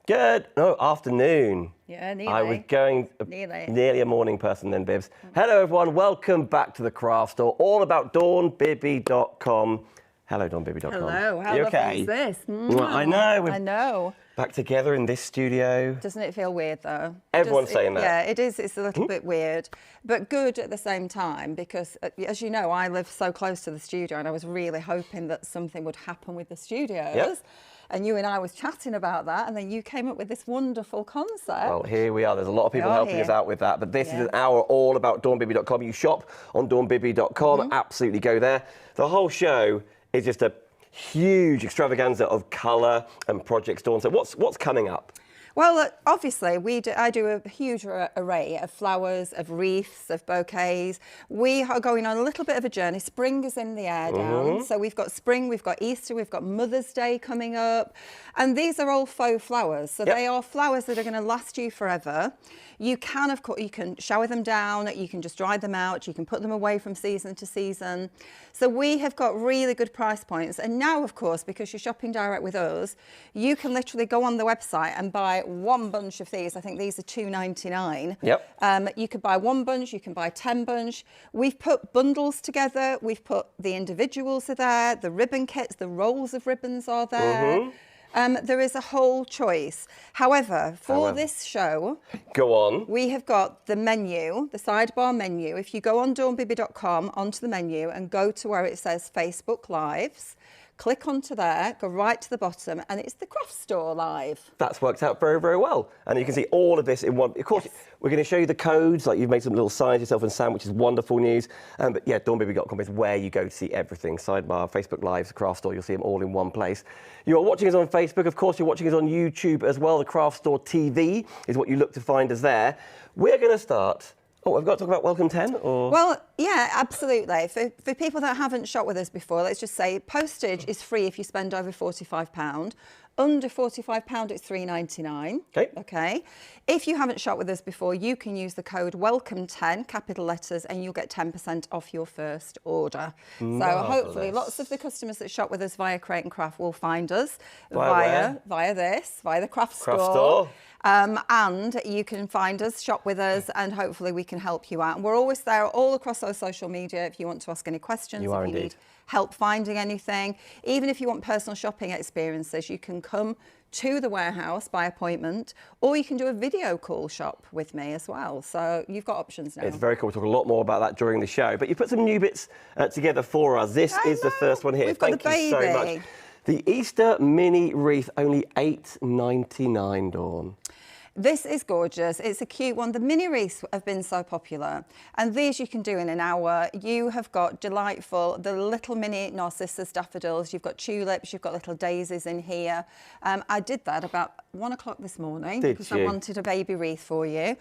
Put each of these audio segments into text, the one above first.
Good. No, afternoon. Yeah, nearly. I was going nearly a morning person then, Bibs. Hello, everyone. Welcome back to the craft store, all about dawnbibby.com. Hello, dawnbibby.com. Hello. How you lovely okay? is this? Well, I know. I know. Back together in this studio. Doesn't it feel weird, though? Everyone's saying that. Yeah, it is. It's a little bit weird, but good at the same time because, as you know, I live so close to the studio and I was really hoping that something would happen with the studios. Yep. And you and I was chatting about that, and then you came up with this wonderful concept. Well, here we are. There's a lot of people helping us out with that, but this is an hour all about dawnbibby.com. You shop on dawnbibby.com. Absolutely go there. The whole show is just a huge extravaganza of colour and projects, Dawn. So what's coming up? Well, obviously, I do a huge array of flowers, of wreaths, of bouquets. We are going on a little bit of a journey. Spring is in the air down. So we've got spring, we've got Easter, we've got Mother's Day coming up. And these are all faux flowers. So they are flowers that are going to last you forever. You can, of course, you can shower them down, you can just dry them out, you can put them away from season to season. So we have got really good price points. And now, of course, because you're shopping direct with us, you can literally go on the website and buy one bunch of these. I think these are $2.99. Yep. You could buy one bunch, you can buy 10 bunch. We've put bundles together. We've put the individuals are there, the ribbon kits, the rolls of ribbons are there. There is a whole choice. However, for this show, go on. We have got the menu, the sidebar menu. If you go on dawnbibby.com onto the menu and go to where it says Facebook Lives, click onto there, go right to the bottom, and it's the craft store live. That's worked out very, very well. And you can see all of this in one. Of course, we're going to show you the codes, like you've made some little signs yourself and Sam, which is wonderful news. But yeah, dawnbibby.com is where you go to see everything. Sidebar, Facebook Lives, craft store, you'll see them all in one place. You are watching us on Facebook. Of course, you're watching us on YouTube as well. The Craft Store TV is what you look to find us there. We're going to start. Oh, I've got to talk about Welcome 10? Or? Well, yeah, absolutely. For people that haven't shopped with us before, let's just say postage is free if you spend over £45. Under £45, it's $3.99. Okay. Okay. If you haven't shopped with us before, you can use the code WELCOME10, capital letters, and you'll get 10% off your first order. Marvellous. So hopefully lots of the customers that shop with us via Crate and Craft will find us Via the craft store. And you can find us, shop with us, and hopefully we can help you out. And we're always there all across our social media if you want to ask any questions, you are if you indeed. need help finding anything. Even if you want personal shopping experiences, you can come to the warehouse by appointment, or you can do a video call shop with me as well. So you've got options now. It's very cool. We'll talk a lot more about that during the show. But you put some new bits together for us. This is the first one here. We've got Thank you so much. The Easter mini wreath, only $8.99, Dawn. This is gorgeous. It's a cute one. The mini wreaths have been so popular, and these you can do in an hour. You have got delightful, the little mini narcissus daffodils. You've got tulips. You've got little daisies in here. I did that about 1 o'clock this morning because I wanted a baby wreath for you.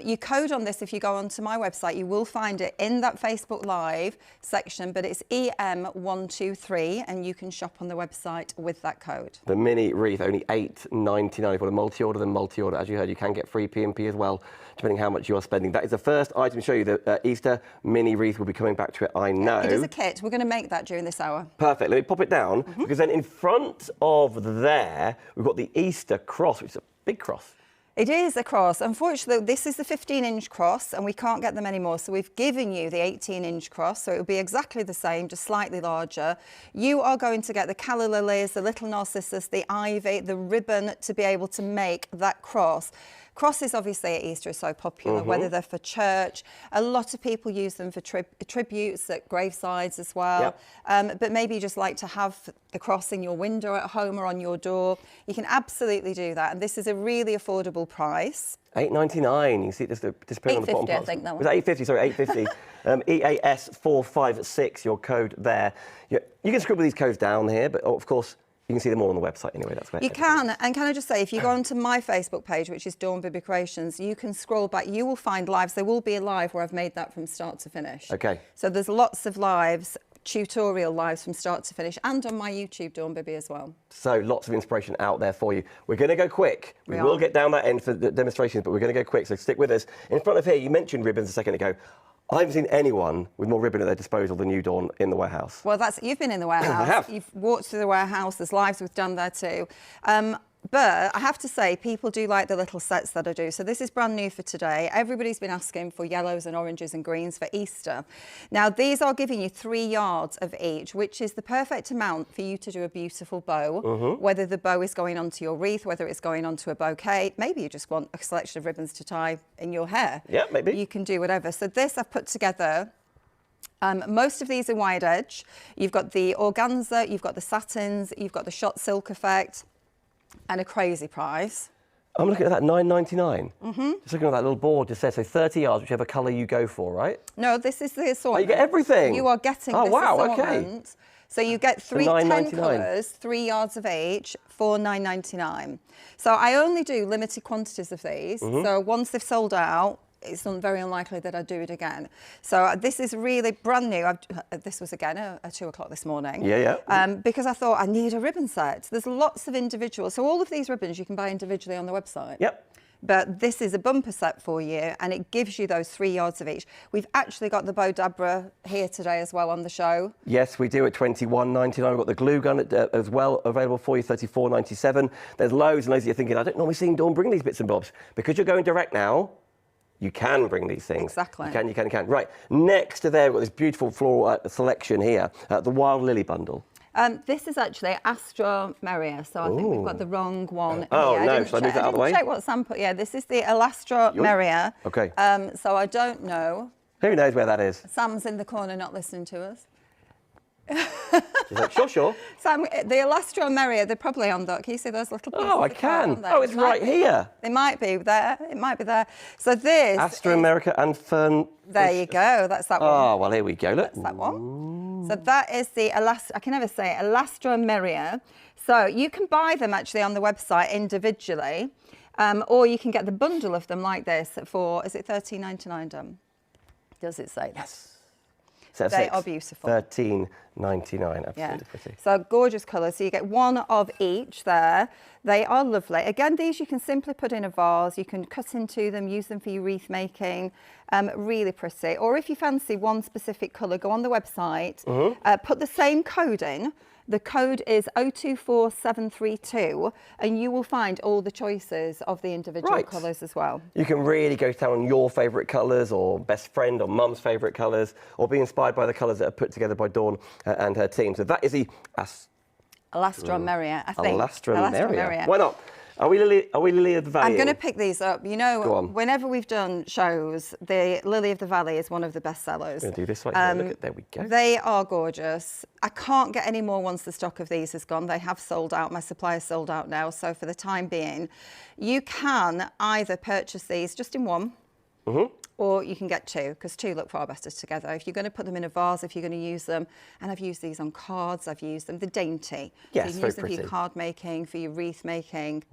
You code on this if you go onto my website. You will find it in that Facebook Live section, but it's EM123, and you can shop on the website with that code. The mini wreath, only $8.99. If you want a multi-order, then multi-order. As you heard, you can get free P&P as well, depending how much you are spending. That is the first item to show you. The Easter mini wreath. Will be coming back to it, I know. It is a kit. We're going to make that during this hour. Perfect. Let me pop it down, because then in front of there, we've got the Easter cross, which is a big cross. It is a cross. Unfortunately, this is the 15-inch cross, and we can't get them anymore. So we've given you the 18-inch cross, so it'll be exactly the same, just slightly larger. You are going to get the calla lilies, the little narcissus, the ivy, the ribbon to be able to make that cross. Crosses, obviously, at Easter are so popular, whether they're for church. A lot of people use them for tributes at gravesides as well. But maybe you just like to have the cross in your window at home or on your door. You can absolutely do that. And this is a really affordable price. $8.99. You see this disappearing on the bottom $8.50, part. I think that one. Was it $8.50? Sorry, $8.50. EAS456, your code there. You can scribble these codes down here, but of course, you can see them all on the website anyway. That's where you can. And can I just say, if you go onto my Facebook page, which is Dawn Bibby Creations, you can scroll back. You will find lives. There will be a live where I've made that from start to finish. Okay. So there's lots of lives, tutorial lives from start to finish, and on my YouTube, Dawn Bibby, as well. So lots of inspiration out there for you. We're going to go quick. We will get down that end for the demonstrations, but we're going to go quick. So stick with us. In front of here, you mentioned ribbons a second ago. I haven't seen anyone with more ribbon at their disposal than you, Dawn, in the warehouse. Well, you've been in the warehouse. I have. You've walked through the warehouse. There's lives we've done there too. But I have to say, people do like the little sets that I do. So this is brand new for today. Everybody's been asking for yellows and oranges and greens for Easter. Now, these are giving you 3 yards of each, which is the perfect amount for you to do a beautiful bow, whether the bow is going onto your wreath, whether it's going onto a bouquet. Maybe you just want a selection of ribbons to tie in your hair. Yeah, maybe. You can do whatever. So this I've put together. Most of these are wide edge. You've got the organza, you've got the satins, you've got the shot silk effect, and a crazy price. I'm looking at that, $9.99. Just looking at that little board, just says, so 30 yards, whichever colour you go for, right? No, this is the assortment. Oh, you get everything? You are getting this assortment. Okay. So you get 10 colours, 3 yards of each, for $9.99. So I only do limited quantities of these. So once they've sold out, it's very unlikely that I'd do it again. So this is really brand new. This was again at 2 o'clock this morning. Because I thought I need a ribbon set. There's lots of individuals. So all of these ribbons you can buy individually on the website. But this is a bumper set for you, and it gives you those 3 yards of each. We've actually got the Bow Dabra here today as well on the show. Yes, we do at $21.99. We've got the glue gun as well available for you, $34.97. There's loads and loads that you're thinking, I don't normally see Dawn bring these bits and bobs. Because you're going direct now, you can bring these things. Exactly. You can. Right, next to there, we've got this beautiful floral selection here, the Wild Lily bundle. This is actually Astra Maria, so I think we've got the wrong one. Oh, no, should I move that out of the way? Check what Sam put. Yeah, this is the Alastra Maria. Okay. So I don't know. Who knows where that is? Sam's in the corner not listening to us. She's like, sure. Sam, the Alastra Maria, they're probably on that. Can you see those little pieces? Oh, I can. Oh, it's right here. They might be there. It might be there. So this Astra America and Fern. There you go. That's that one. Oh, well, here we go. Look. That's that one. So that is the Alastra. I can never say it. Alastra Maria. So you can buy them actually on the website individually, or you can get the bundle of them like this for, is it $13.99, Dom? Does it say that? Yes. They are beautiful. $13.99, absolutely pretty. So gorgeous colours. So you get one of each there. They are lovely. Again, these you can simply put in a vase. You can cut into them, use them for your wreath making. Really pretty. Or if you fancy one specific colour, go on the website, put the same code in. The code is 024732, and you will find all the choices of the individual colours as well. You can really go down on your favourite colours, or best friend or mum's favourite colours, or be inspired by the colours that are put together by Dawn and her team. So that is the Alastra Maria, I think. Alastra Maria. Why not? Are we Lily of the Valley? I'm going to pick these up. You know, whenever we've done shows, the Lily of the Valley is one of the best sellers. I'm going to do this right here. Look at, there we go. They are gorgeous. I can't get any more once the stock of these has gone. They have sold out. My supply is sold out now. So for the time being, you can either purchase these just in one, or you can get two, because two look far better together. If you're going to put them in a vase, if you're going to use them, and I've used these on cards, I've used them, they're dainty. Yes, so you can use them for your card making, for your wreath making.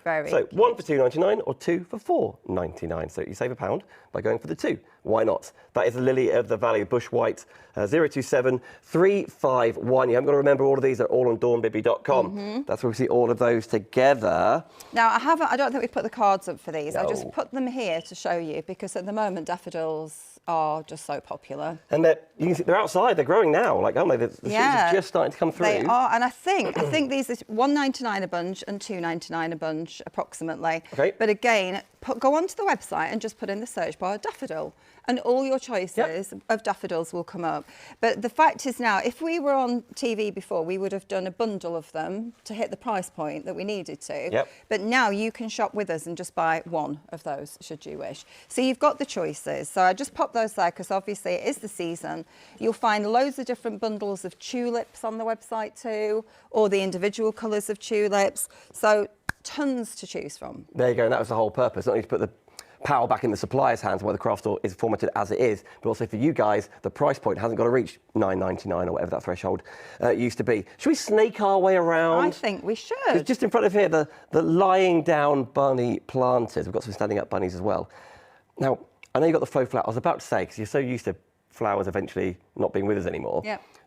Very So cute. One for $2.99 or two for $4.99. So you save £1 by going for the two. Why not? That is the Lily of the Valley Bush White 027351. You haven't got to remember all of these. They're all on dawnbibby.com. That's where we see all of those together. Now, I don't think we've put the cards up for these. No. I just put them here to show you, because at the moment daffodils are just so popular. And you can see they're outside. They're growing now. Like, aren't they? The shoots are just starting to come through. They are, and I think these are $1.99 a bunch and $2.99 a bunch, approximately. Okay. But again, go onto the website and just put in the search bar daffodil, and all your choices of daffodils will come up. But the fact is now, if we were on TV before, we would have done a bundle of them to hit the price point that we needed to. But now you can shop with us and just buy one of those, should you wish. So you've got the choices. So I just popped those there because obviously it is the season. You'll find loads of different bundles of tulips on the website too, or the individual colours of tulips. So tons to choose from. There you go, and that was the whole purpose. Not only to put the power back in the supplier's hands where the craft store is formatted as it is, but also for you guys, the price point hasn't got to reach $9.99 or whatever that threshold used to be. Should we snake our way around? I think we should. Just in front of here, the lying down bunny planters. We've got some standing up bunnies as well. Now, I know you've got the faux flower. I was about to say, because you're so used to flowers eventually not being with us anymore.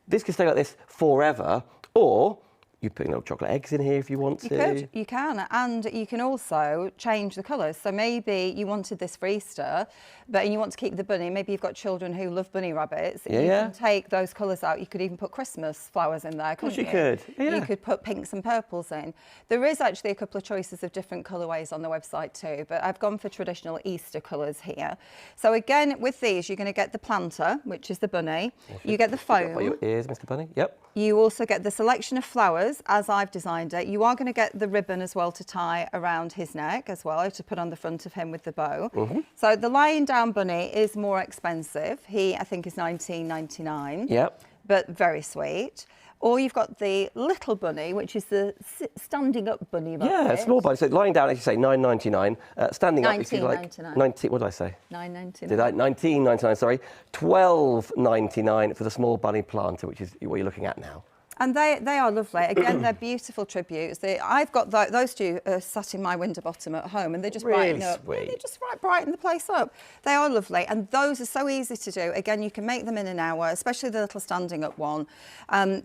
This can stay like this forever, or You put little chocolate eggs in here if you want to. You can, and you can also change the colours. So maybe you wanted this for Easter, but you want to keep the bunny. Maybe you've got children who love bunny rabbits. You can take those colours out. You could even put Christmas flowers in there, couldn't you? Of course you could. Yeah. You could put pinks and purples in. There is actually a couple of choices of different colourways on the website too, but I've gone for traditional Easter colours here. So again, with these, you're going to get the planter, which is the bunny. You get the foam. By your ears, Mr. Bunny. Yep. You also get the selection of flowers, as I've designed it. You are going to get the ribbon as well to tie around his neck as well, to put on the front of him with the bow. So the lying down bunny is more expensive. He, I think, is $19.99. Yep. But very sweet. Or you've got the little bunny, which is the standing up bunny. Yeah, small bunny. So lying down, as you say, $9.99. Standing up, if you like, $19. What did I say? $9.99. Did I? $19.99. Sorry, $12.99 for the small bunny planter, which is what you're looking at now. And they are lovely. Again, they're beautiful tributes. I've got those two sat in my window bottom at home, and they just brighten up. Sweet. They just brighten the place up. They are lovely, and those are so easy to do. Again, you can make them in an hour, especially the little standing up one.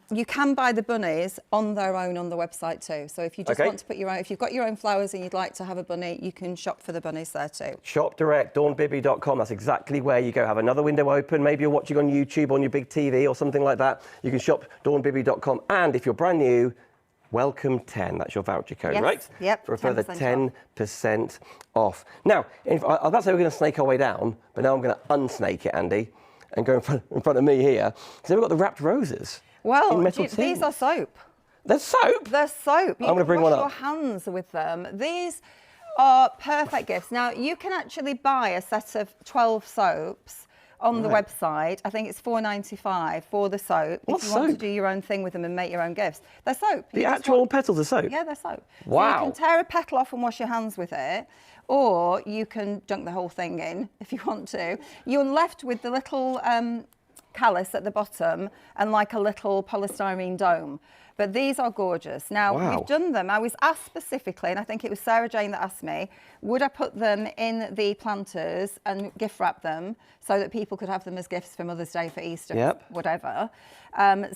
You can buy the bunnies on their own on the website too. So if you just want to put your own, if you've got your own flowers and you'd like to have a bunny, you can shop for the bunnies there too. Shop direct, dawnbibby.com. That's exactly where you go. Have another window open. Maybe you're watching on YouTube on your big TV or something like that. You can shop dawnbibby.com. And if you're brand new, welcome 10. That's your voucher code, right? Yep. For a further 10% off. Now, I was about to say we're going to snake our way down, but now I'm going to unsnake it, Andy, and go in front of me here. So we've got the wrapped roses. Well, in metal tin. These are soap. They're soap? They're soap. I'm going to bring one up. Wash your hands with them. These are perfect gifts. Now, you can actually buy a set of 12 soaps on the website. I think it's $4.95 for the soap. What if you want to soap? do your own thing with them and make your own gifts. They're soap. The actual petals are soap? Yeah, they're soap. Wow. So you can tear a petal off and wash your hands with it, or you can dunk the whole thing in if you want to. You're left with the little callus at the bottom and like a little polystyrene dome. But these are gorgeous. Now, we've done them. I was asked specifically, and I think it was Sarah Jane that asked me, would I put them in the planters and gift wrap them so that people could have them as gifts for Mother's Day, for Easter, whatever.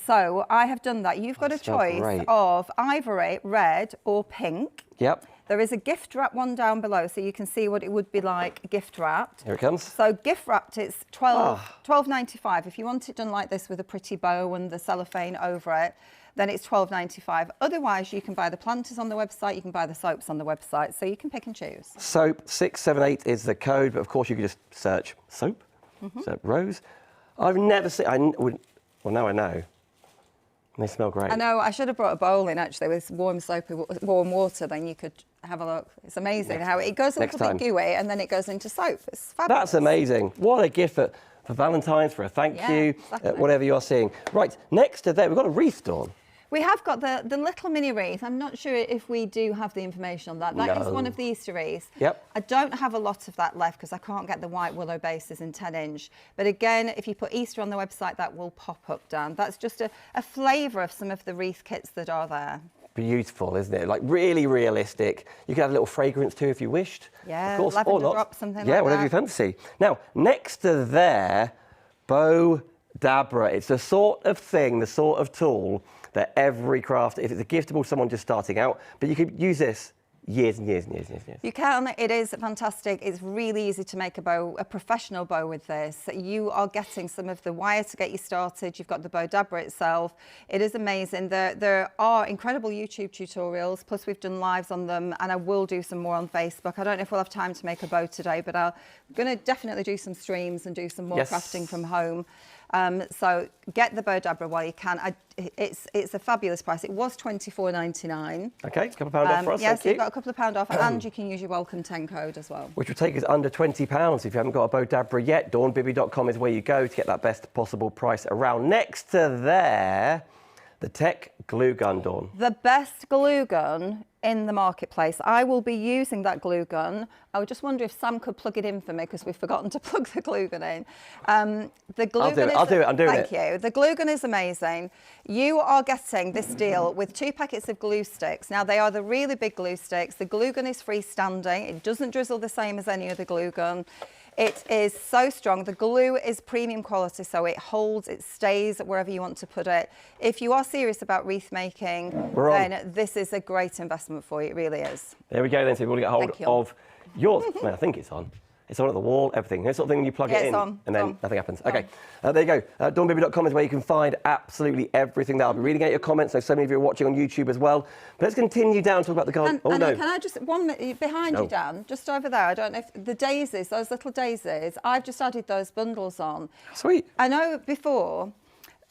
So I have done that. You've got a choice of ivory, red or pink. Yep. There is a gift wrap one down below, so you can see what it would be like gift wrapped. Here it comes. So gift wrapped, it's $12.95. If you want it done like this with a pretty bow and the cellophane over it, then it's $12.95. Otherwise, you can buy the planters on the website, you can buy the soaps on the website, so you can pick and choose. Soap 678 is the code, but of course you can just search soap, soap rose. I've never seen, well, now I know. They smell great. I know, I should have brought a bowl in actually with warm soapy, warm water, then you could have a look. It's amazing how it goes a little bit gooey and then it goes into soap. It's fabulous. That's amazing. What a gift for Valentine's, for a thank you, whatever you are seeing. Right, next to there, we've got a wreath, Dawn. We have got the little mini wreath. I'm not sure if we do have the information on that. That is one of the Easter wreaths. Yep. I don't have a lot of that left because I can't get the white willow bases in 10-inch. But again, if you put Easter on the website, that will pop up, Dan. That's just a flavour of some of the wreath kits that are there. Beautiful, isn't it? Like really realistic. You could have a little fragrance too if you wished. Yeah, of course, lavender or not. drop, something like that. Yeah, whatever you fancy. Now, next to there, Bow Dabra. It's the sort of thing, the sort of tool that every craft, if it's a giftable, someone just starting out, but you could use this years and years and years and years. You can. It is fantastic. It's really easy to make a bow, a professional bow with this. You are getting some of the wire to get you started. You've got the bow dabra itself. It is amazing. There are incredible YouTube tutorials, plus we've done lives on them, and I will do some more on Facebook. I don't know if we'll have time to make a bow today, but I'm going to definitely do some streams and do some more crafting from home. So get the bow dabra while you can. It's a fabulous price. It was $24.99. Okay, a couple of pound off for us. Yes, you've got a couple of pound off, and you can use your welcome 10 code as well. Which will take us under £20 if you haven't got a bow dabra yet. dawnbibby.com is where you go to get that best possible price around. Next to there, the Tech glue gun, Dawn. The best glue gun in the marketplace. I will be using that glue gun. I would just wonder if Sam could plug it in for me because we've forgotten to plug the glue gun in. The glue gun I'll do it. I'm doing it. Thank you. The glue gun is amazing. You are getting this deal with 2 packets of glue sticks. Now, they are the really big glue sticks. The glue gun is freestanding. It doesn't drizzle the same as any other glue gun. It is so strong. The glue is premium quality, so it holds, it stays wherever you want to put it. If you are serious about wreath making, then this is a great investment for you. It really is. There we go then, so we want to get hold of yours. I think it's on. It's on at the wall, everything. This sort of thing when you plug it in and then nothing happens. Okay, there you go. Dawnbibby.com is where you can find absolutely everything there. I'll be reading out your comments. So many of you are watching on YouTube as well. But let's continue down and talk about the garden. Can I just, one minute, behind you, Dan, just over there, I don't know if the daisies, those little daisies, I've just added those bundles on. Sweet. I know before,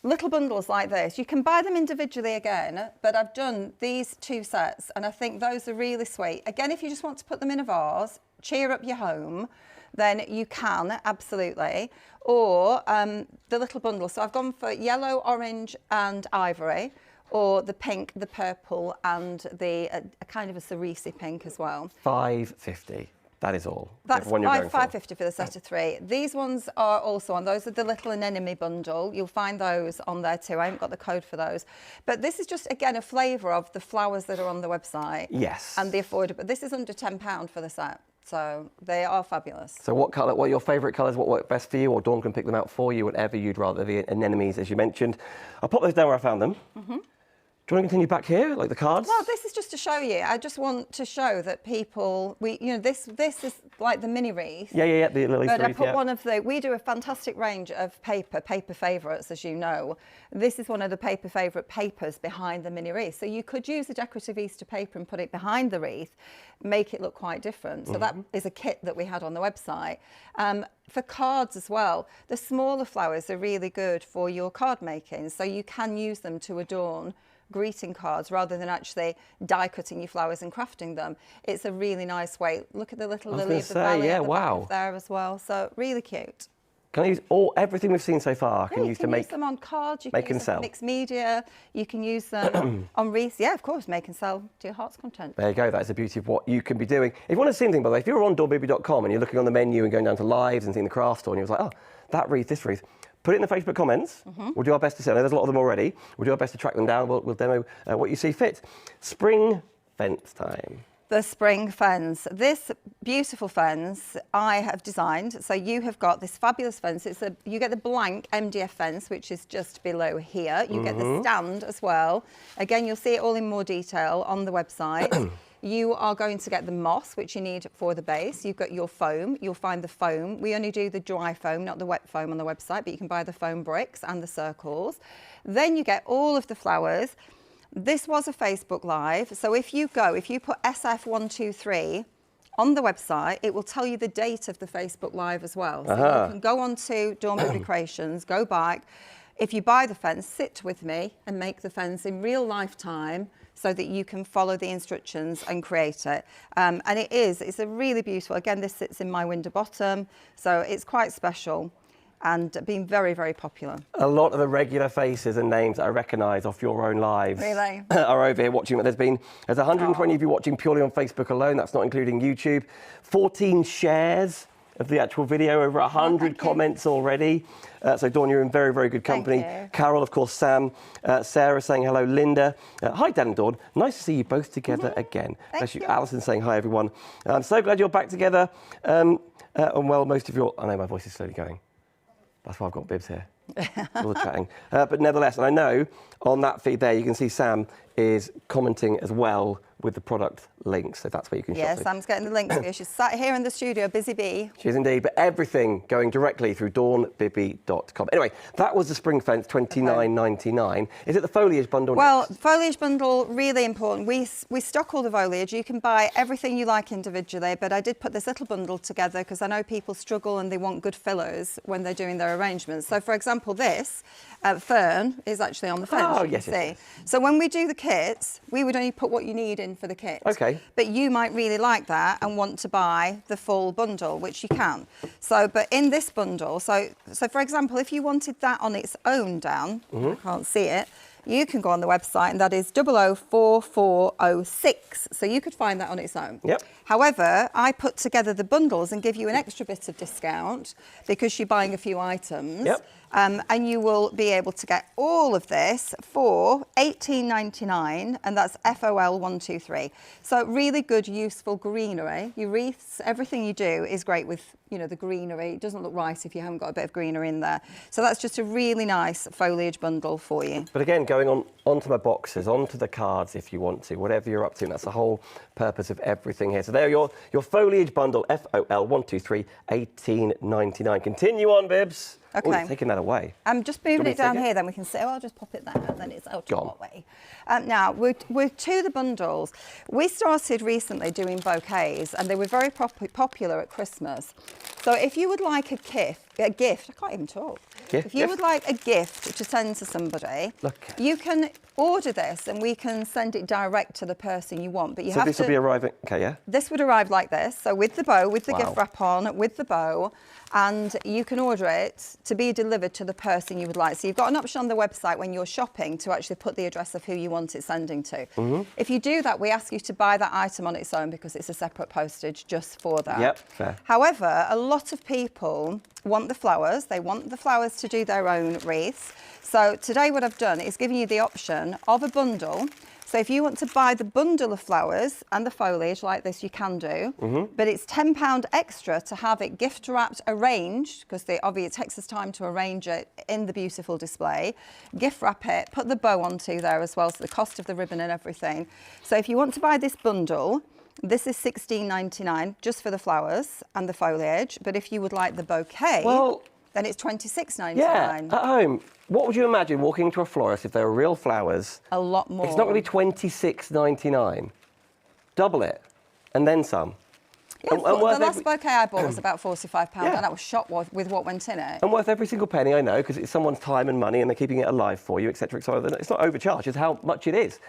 little bundles like this, you can buy them individually again, but I've done these 2 sets and I think those are really sweet. Again, if you just want to put them in a vase, cheer up your home, then you can, absolutely. Or the little bundle. So I've gone for yellow, orange and ivory, or the pink, the purple and the a kind of a cerise pink as well. $5.50. That is all. That's $5.50 for the set of 3. These ones are also on. Those are the little anemone bundle. You'll find those on there too. I haven't got the code for those. But this is just, again, a flavour of the flowers that are on the website. Yes. And the affordable. This is under £10 for the set. So they are fabulous. So what colour, what are your favourite colours, what work best for you, or Dawn can pick them out for you, whatever you'd rather, the anemones as you mentioned. I'll pop those down where I found them. Do you want to continue back here, like the cards? Well, this is just to show you. I just want to show that people, this is like the mini wreath. Yeah, the lily But wreath, I put one of we do a fantastic range of paper favourites, as you know. This is one of the paper favourite papers behind the mini wreath. So you could use a decorative Easter paper and put it behind the wreath, make it look quite different. So that is a kit that we had on the website. For cards as well, the smaller flowers are really good for your card making. So you can use them to adorn greeting cards rather than actually die cutting your flowers and crafting them. It's a really nice way. Look at the little lily of the valley at the back of there as well. So really cute. Can I use everything we've seen so far? Yeah, you can use them on cards, you can use them for mixed media, you can use them on wreaths. Yeah, of course, make and sell to your heart's content. There you go, that's the beauty of what you can be doing. If you want to see anything, by the way, if you're on dawnbibby.com and you're looking on the menu and going down to lives and seeing the craft store and you're like, oh, that wreath, this wreath, put it in the Facebook comments. We'll do our best to see. I know there's a lot of them already. We'll do our best to track them down. We'll demo what you see fit. Spring fence time. The spring fence. This beautiful fence I have designed. So you have got this fabulous fence. You get the blank MDF fence, which is just below here. You get the stand as well. Again, you'll see it all in more detail on the website. You are going to get the moss, which you need for the base. You've got your foam. You'll find the foam. We only do the dry foam, not the wet foam on the website, but you can buy the foam bricks and the circles. Then you get all of the flowers. This was a Facebook Live. So if you put SF123 on the website, it will tell you the date of the Facebook Live as well. So you can go on to Dawn Bibby Creations, go back. If you buy the fence, sit with me and make the fence in real life time so that you can follow the instructions and create it. And it's a really beautiful, again, this sits in my window bottom, so it's quite special and been very, very popular. A lot of the regular faces and names that I recognise off your own lives really are over here watching. There's 120 of you watching purely on Facebook alone. That's not including YouTube. 14 shares of the actual video, over 100 comments already. So Dawn, you're in very, very good company. Carol, of course, Sam, Sarah saying hello, Linda. Hi, Dan and Dawn. Nice to see you both together again. Bless you. Alison saying hi, everyone. I'm so glad you're back together. And well, most of your... I know my voice is slowly going. That's why I've got bibs here. All the chatting. But nevertheless, and I know on that feed there, you can see Sam is commenting as well with the product links, so that's where you can shop. Yeah, Sam's getting the links for you. She's sat here in the studio, busy bee. She is indeed, but everything going directly through dawnbibby.com. Anyway, that was the spring fence, $29.99. Is it the foliage bundle? Well, foliage bundle, really important. We stock all the foliage. You can buy everything you like individually, but I did put this little bundle together because I know people struggle and they want good fillers when they're doing their arrangements. So, for example, this fern is actually on the fence. Oh, you yes, can yes. see. So when we do the kits, we would only put what you need in for the kit. Okay. But you might really like that and want to buy the full bundle, which you can. So, but in this bundle, so for example, if you wanted that on its own, Dan, I can't see it, you can go on the website, and that is 004406. So you could find that on its own. Yep. However, I put together the bundles and give you an extra bit of discount because you're buying a few items. Yep. And you will be able to get all of this for $18.99, and that's FOL 123. So really good, useful greenery. Your wreaths, everything you do is great with, you know, the greenery. It doesn't look right if you haven't got a bit of greenery in there. So that's just a really nice foliage bundle for you. But again, going onto my boxes, onto the cards if you want to, whatever you're up to, and that's the whole purpose of everything here. So there, your foliage bundle, FOL 123, $18.99. Continue on, Bibs. Okay. Oh, you're taking that away. I'm just moving it down here, then we can say, oh, I'll just pop it there, and then it's out of our way. Now, we're to the bundles. We started recently doing bouquets, and they were very popular at Christmas. So if you would like a gift, I can't even talk. If you would like a gift to send to somebody, you can order this, and we can send it direct to the person you want. But you have to. So this will be arriving, okay, yeah? This would arrive like this, so with the bow, with the gift wrap on, with the bow, and you can order it to be delivered to the person you would like. So you've got an option on the website when you're shopping to actually put the address of who you want it sending to. If you do that, we ask you to buy that item on its own because it's a separate postage just for that. Yep, fair. However, a lot of people want the flowers. They want the flowers to do their own wreaths. So today what I've done is giving you the option of a bundle. So if you want to buy the bundle of flowers and the foliage like this, you can do. But it's £10 extra to have it gift wrapped, arranged, because obviously it takes us time to arrange it in the beautiful display. Gift wrap it, put the bow onto there as well, so the cost of the ribbon and everything. So if you want to buy this bundle, this is $16.99 just for the flowers and the foliage. But if you would like the bouquet, then it's $26.99. Yeah, at home. What would you imagine walking into a florist if they were real flowers? A lot more. It's not going to be $26.99. Double it, and then some. Yeah, the last bouquet I bought was about £45, and I was shocked with what went in it. And worth every single penny, I know, because it's someone's time and money, and they're keeping it alive for you, etc., etc. It's not overcharged, it's how much it is.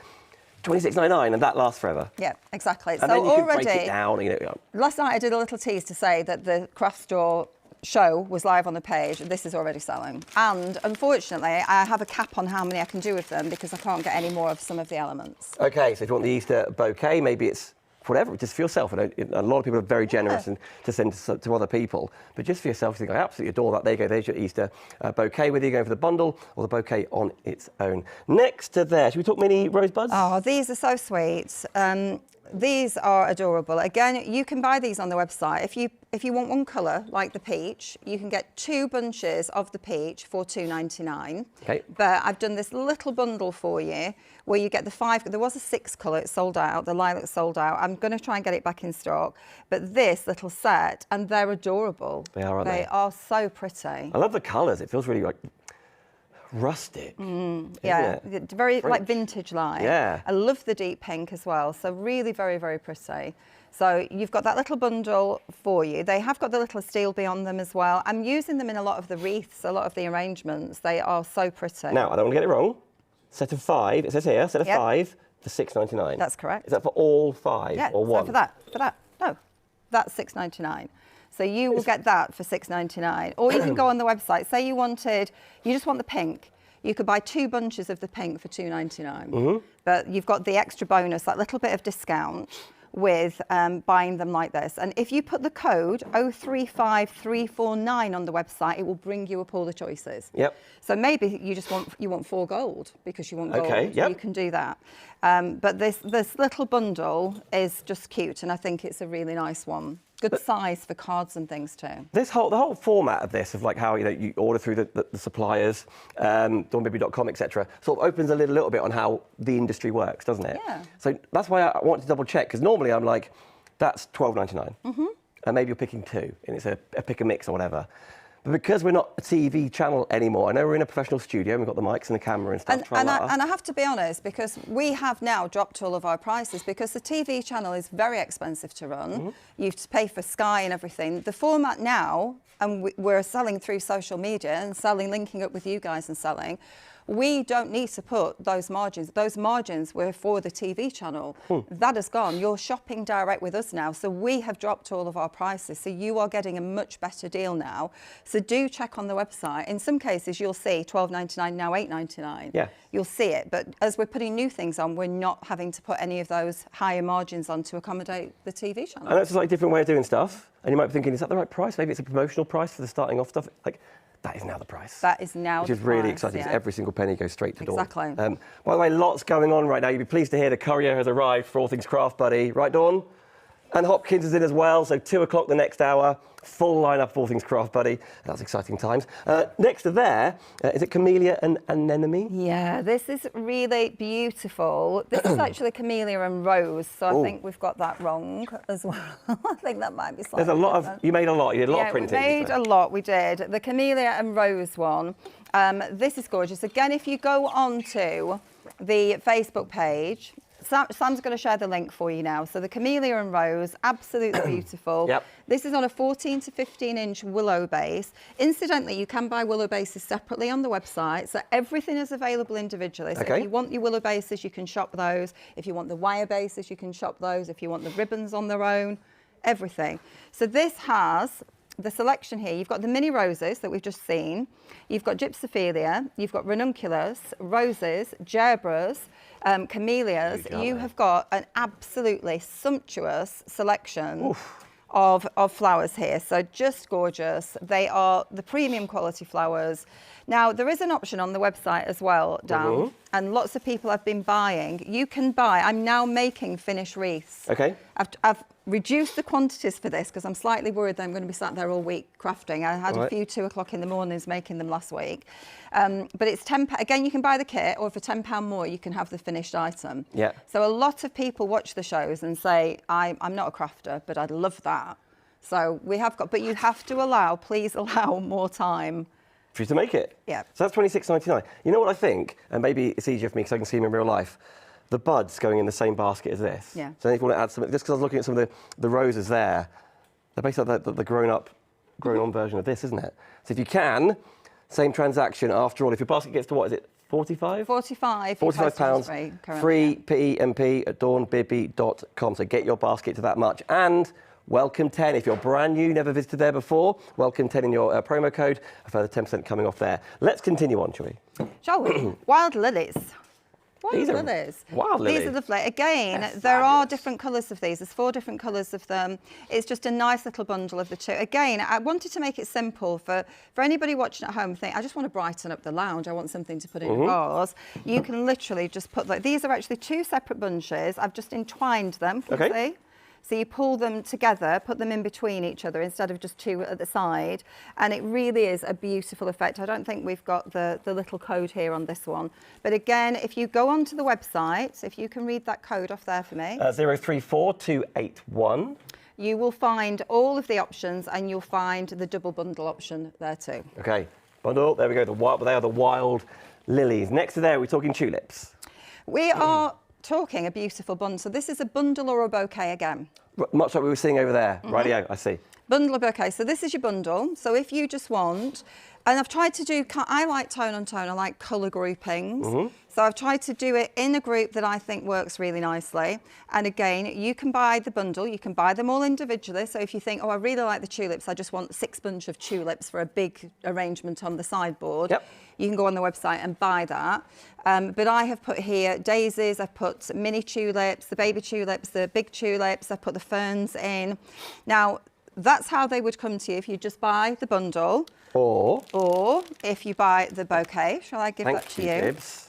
$26.99, and that lasts forever. Yeah, exactly. And so then you already, can break it down. You know. Last night I did a little tease to say that the craft store show was live on the page. This is already selling, and unfortunately I have a cap on how many I can do with them because I can't get any more of some of the elements. Okay, so if you want the Easter bouquet, maybe it's whatever, just for yourself. I know a lot of people are very generous and to send to other people, but just for yourself, you think, I absolutely adore that. There you go, there's your Easter bouquet, whether you're going for the bundle or the bouquet on its own. Next to there, should we talk mini rosebuds? Oh, these are so sweet. These are adorable. Again, you can buy these on the website. If you want one colour, like the peach, you can get 2 bunches of the peach for $2.99. Okay. But I've done this little bundle for you where you get the 5. There was a 6 colour, it sold out. The lilac sold out. I'm going to try and get it back in stock. But this little set, and they're adorable. They are, aren't they? They are so pretty. I love the colours. It feels really like rustic. Yeah, very like vintage like. Yeah. I love the deep pink as well. So really very, very pretty. So you've got that little bundle for you. They have got the little steel bee on them as well. I'm using them in a lot of the wreaths, a lot of the arrangements. They are so pretty. Now, I don't want to get it wrong. Set of 5, it says here, set of 5 for $6.99. That's correct. Is that for all 5 or one? So for that, no, that's $6.99. So you will get that for $6.99. Or you can go on the website. Say you just want the pink. You could buy 2 bunches of the pink for $2.99. But you've got the extra bonus, that little bit of discount with buying them like this. And if you put the code 035349 on the website, it will bring you up all the choices. Yep. So maybe you want 4 gold because you want gold. Okay, yep. You can do that. But this little bundle is just cute, and I think it's a really nice one. Good size for cards and things too. The whole format of this, of like how you order through the suppliers, dawnbibby.com, etc., sort of opens a little bit on how the industry works, doesn't it? Yeah. So that's why I want to double check, because normally I'm like, that's $12.99, and maybe you're picking 2, and it's a pick and mix or whatever. But because we're not a TV channel anymore, I know we're in a professional studio and we've got the mics and the camera and stuff. And I have to be honest, because we have now dropped all of our prices because the TV channel is very expensive to run. You have to pay for Sky and everything. The format now, and we're selling through social media and linking up with you guys and selling. We don't need to put those margins. Those margins were for the TV channel. That has gone. You're shopping direct with us now. So we have dropped all of our prices. So you are getting a much better deal now. So do check on the website. In some cases, you'll see $12.99 now $8.99. Yeah. You'll see it. But as we're putting new things on, we're not having to put any of those higher margins on to accommodate the TV channel. I know it's a slightly different way of doing stuff, and you might be thinking, is that the right price? Maybe it's a promotional price for the starting off stuff. Like, that is now the price. That is now which the is really price, exciting, yeah. because every single penny goes straight to Dawn. Exactly. By the way, lots going on right now. You'll be pleased to hear the courier has arrived for all things Craft Buddy. Right, Dawn? And Hopkins is in as well, so 2 o'clock the next hour. Full lineup of all things Craft Buddy. That's exciting times. Next to there, is it Camellia and Anemone? Yeah, this is really beautiful. This is actually Camellia and Rose, so I think we've got that wrong as well. I think that might be slightly There's a lot different. you made a lot. You did a lot of printing. We made a lot, we did. The Camellia and Rose one. This is gorgeous. Again, if you go on to the Facebook page, Sam's going to share the link for you now. So the Camellia and Rose, absolutely beautiful. Yep. This is on a 14 to 15 inch willow base. Incidentally, you can buy willow bases separately on the website. So everything is available individually. So if you want your willow bases, you can shop those. If you want the wire bases, you can shop those. If you want the ribbons on their own, everything. So this has the selection here. You've got the mini roses that we've just seen. You've got gypsophilia. You've got ranunculus, roses, gerbras, camellias. You have got an absolutely sumptuous selection of flowers here. So just gorgeous. They are the premium quality flowers. Now, there is an option on the website as well, Dan, and lots of people have been buying. You can buy, I'm now making finished wreaths. Okay. I've reduced the quantities for this because I'm slightly worried that I'm going to be sat there all week crafting. I had a few 2 o'clock in the mornings making them last week. But it's £10. Again, you can buy the kit, or for £10 more, you can have the finished item. Yeah. So a lot of people watch the shows and say, I'm not a crafter, but I'd love that. So we have got, but you have to please allow more time for you to make it. Yeah. So that's $26.99. You know what I think? And maybe it's easier for me because I can see them in real life. The buds going in the same basket as this. Yeah. So if you want to add some, just because I was looking at some of the roses there, they're basically the grown-on version of this, isn't it? So if you can, same transaction after all. If your basket gets to, what is it, 45? 45. £45, free PEMP at dawnbibby.com. So get your basket to that much. And welcome 10. If you're brand new, never visited there before, welcome 10 in your promo code. A further 10% coming off there. Let's continue on, shall we? Shall we? Wild lilies. These are lilies. Wild lilies. These are lovely. Again, They're there are fabulous. different colours of these. There's 4 different colours of them. It's just a nice little bundle of the 2. Again, I wanted to make it simple for anybody watching at home. Think, I just want to brighten up the lounge. I want something to put in a vase. You can literally just put, like, these are actually 2 separate bunches. I've just entwined them. Can you see? So you pull them together, put them in between each other instead of just 2 at the side. And it really is a beautiful effect. I don't think we've got the little code here on this one. But again, if you go onto the website, if you can read that code off there for me. 034281. You will find all of the options and you'll find the double bundle option there too. Okay, bundle, there we go. They are the wild lilies. Next to there, we're talking tulips. We are talking a beautiful bundle. So this is a bundle or a bouquet again. Much like we were seeing over there. Rightio, I see. Bundle or bouquet. So this is your bundle. So if you just want, and I've tried to do, I like tone on tone, I like colour groupings. So I've tried to do it in a group that I think works really nicely. And again, you can buy the bundle, you can buy them all individually. So if you think, oh, I really like the tulips, I just want 6 bunch of tulips for a big arrangement on the sideboard. You can go on the website and buy that. But I have put here daisies, I've put mini tulips, the baby tulips, the big tulips, I've put the ferns in. Now, that's how they would come to you if you just buy the bundle. Or if you buy the bouquet. Shall I give that to you? Dibs.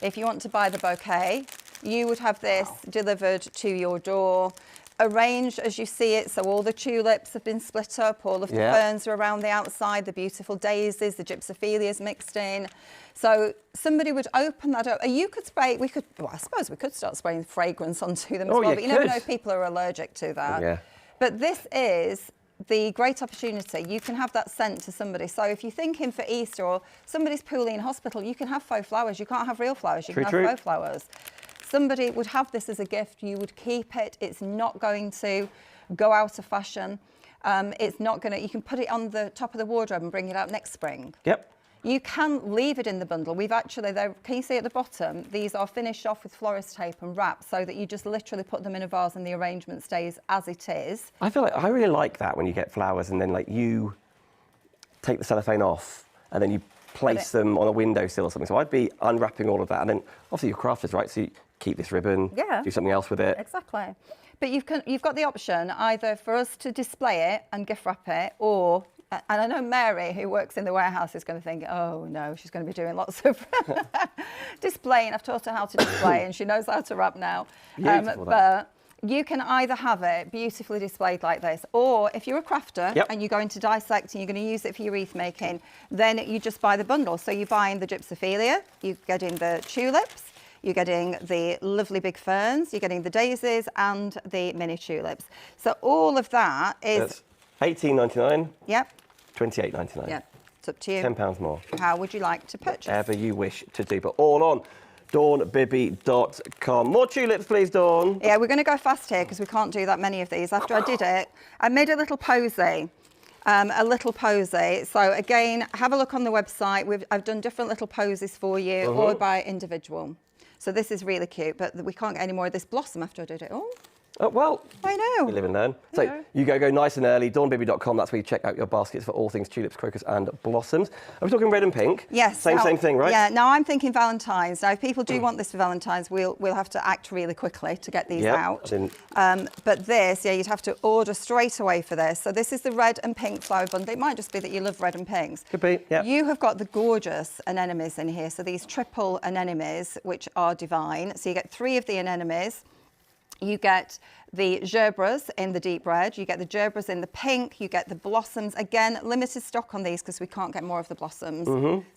If you want to buy the bouquet, you would have this delivered to your door, arranged as you see it. So all the tulips have been split up, all of the ferns are around the outside, the beautiful daisies, the gypsophilias mixed in. So somebody would open that up. You could spray, well, I suppose we could start spraying fragrance onto them as well, but you never know if people are allergic to that. But this is the great opportunity. You can have that sent to somebody. So if you're thinking for Easter or somebody's poorly in hospital, you can have faux flowers. You can't have real flowers. You can have faux flowers. Somebody would have this as a gift. You would keep it. It's not going to go out of fashion. It's not going to, you can put it on the top of the wardrobe and bring it out next spring. You can leave it in the bundle. We've actually, can you see at the bottom, these are finished off with florist tape and wrap so that you just literally put them in a vase and the arrangement stays as it is. I feel like I really like that when you get flowers and then like you take the cellophane off and then you place them on a windowsill or something. So I'd be unwrapping all of that. And then obviously you're crafters, right? So you keep this ribbon, do something else with it. Exactly. But you've got the option either for us to display it and gift wrap it, or, and I know Mary, who works in the warehouse, is going to think, oh no, she's going to be doing lots of displaying. I've taught her how to display and she knows how to wrap now. But you can either have it beautifully displayed like this, or if you're a crafter and you're going to dissect and you're going to use it for your wreath making, then you just buy the bundle. So you buy in the gypsophilia, you get in the tulips, you're getting the lovely big ferns, you're getting the daisies and the mini tulips. So all of that is $18.99. Yep. $28.99. Yep. It's up to you. £10 more. How would you like to purchase? Whatever you wish to do, but all on dawnbibby.com. More tulips, please, Dawn. Yeah, we're going to go fast here because we can't do that many of these. After I did it, I made a little posy. So again, have a look on the website. I've done different little poses for you, or by individual. So this is really cute, but we can't get any more of this blossom after I did it all. Oh, well, I know. You live and learn. So you go nice and early, dawnbibby.com. That's where you check out your baskets for all things tulips, crocus and blossoms. Are we talking red and pink? Yes. Same thing, right? Yeah, now I'm thinking Valentine's. Now, if people do want this for Valentine's, we'll have to act really quickly to get these out. But this, you'd have to order straight away for this. So this is the red and pink flower bundle. It might just be that you love red and pinks. Could be, yeah. You have got the gorgeous anemones in here. So these triple anemones, which are divine. So you get 3 of the anemones. You get the gerbras in the deep red, you get the gerbras in the pink, you get the blossoms. Again, limited stock on these because we can't get more of the blossoms.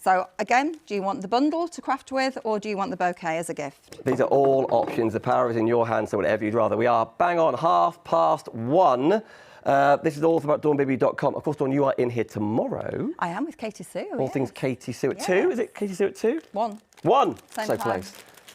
So again, do you want the bundle to craft with, or do you want the bouquet as a gift? These are all options. The power is in your hands, so whatever you'd rather. We are bang on 1:30. This is all about dawnbibby.com. Of course, Dawn, you are in here tomorrow. I am with Katie Sue. All things Katie Sue at 2. Is it Katie Sue at 2? 1. So time. close.